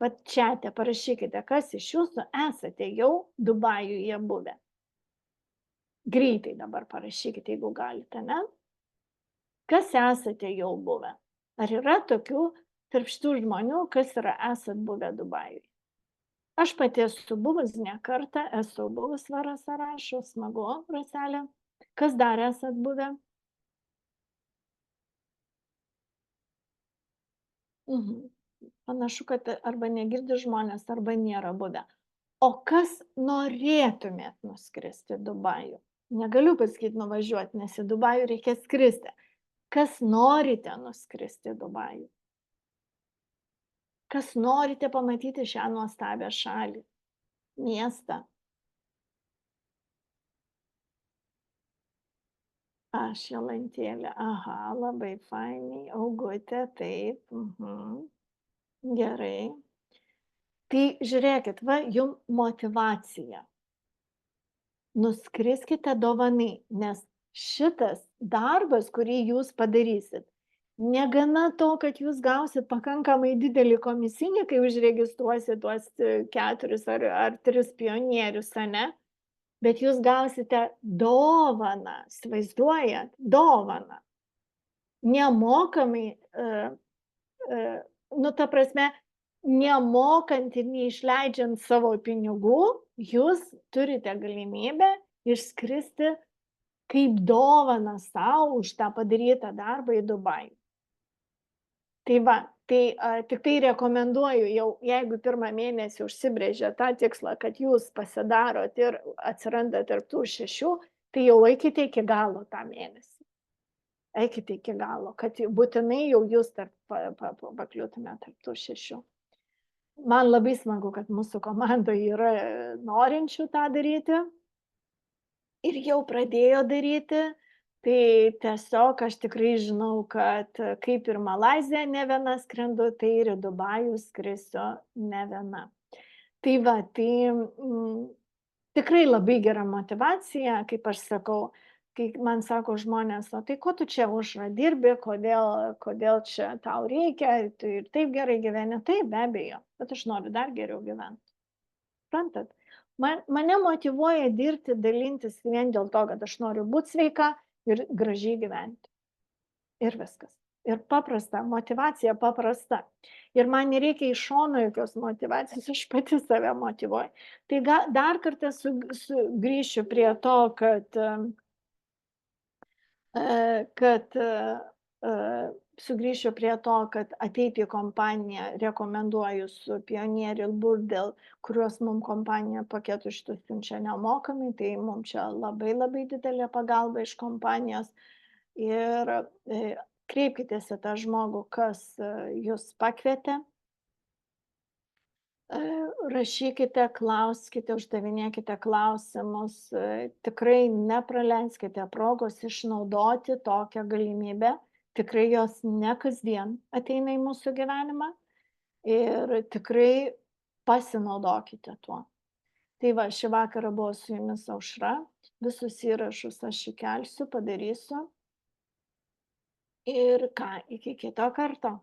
Vat čiate parašykite, kas iš jūsų esate jau Dubajuje buvę. Greitai dabar parašykite, jeigu galite, ne? Kas esate jau buvę? Ar yra tokių tarp šitų žmonių, kas esat buvę Dubajuje? Aš pati esu buvus ne kartą, esu buvus Rasa rašo, smagu, Raselė. Kas dar esat buvę? Panašu, kad arba negirdi žmonės, arba nėra buvę. O kas norėtumėt nuskristi Dubajų? Negaliu pasakyti nuvažiuoti, nes į Dubajų reikia skristi. Kas norite nuskristi Dubajų? Kas norite pamatyti šią nuostabią šalį, miestą? Aš Jolantėlė, aha, labai fainiai, Augutė, taip, gerai. Tai žiūrėkit, va, jums motivacija. Nuskriskite dovanai, nes šitas darbas, kurį jūs padarysit, negana to, kad jūs gausit pakankamai didelį komisinį, kai užregistruosit tuos 4 ar 3 pionierius, ane? Bet jūs gausite dovaną, įsivaizduojat, dovaną. Nemokamai, ta prasme, nemokant ir neišleidžiant savo pinigų, jūs turite galimybę išskristi kaip dovaną savo už tą padarytą darbą į Dubajų. Tai va, tai tik tai rekomenduoju, jau jeigu pirmą mėnesį užsibrėžė tą tikslą, kad jūs pasidarot ir atsirandat tarp tų 6, tai jau eikite iki galo tą mėnesį. Eikite iki galo, kad būtinai jau jūs pakliūtumėte tarp tų 6. Man labai smagu, kad mūsų komandoje yra norinčių tą daryti ir jau pradėjo daryti. Tai tiesiog aš tikrai žinau, kad kaip ir Malaizija ne viena skrendu, tai ir į Dubajų skrisiu ne viena. Tai va, tai tikrai labai gera motivacija, kaip aš sakau, kai man sako žmonės, o tai ko tu čia uždirbi, kodėl čia tau reikia, tu ir taip gerai gyveni, taip be abejo, bet aš noriu dar geriau gyventi. Suprantat? Mane motyvuoja dirbti, dalintis vien dėl to, kad aš noriu būti sveika ir gražiai gyventi. Ir viskas. Ir paprasta, motivacija paprasta. Ir man nereikia iš šono jokios motivacijos, aš pati save motyvuoju. Tai dar kartą grįšiu prie to, sugrįšiu prie to, kad ateiti į kompaniją rekomenduoju su Pionierių Burdel, kuriuos mums kompanija paketų šitus siunčia nemokamai, tai mums čia labai labai didelė pagalba iš kompanijos. Ir kreipkitės į tą žmogų, kas jūs pakvietė. Rašykite, klauskite, uždavinėkite klausimus, tikrai nepraleiskite progos išnaudoti tokią galimybę. Tikrai jos ne kasdien ateina į mūsų gyvenimą ir tikrai pasinaudokite tuo. Tai va, šį vakarą buvo su jumis Aušra, visus įrašus aš įkelsiu, padarysiu. Ir ką, iki kito karto.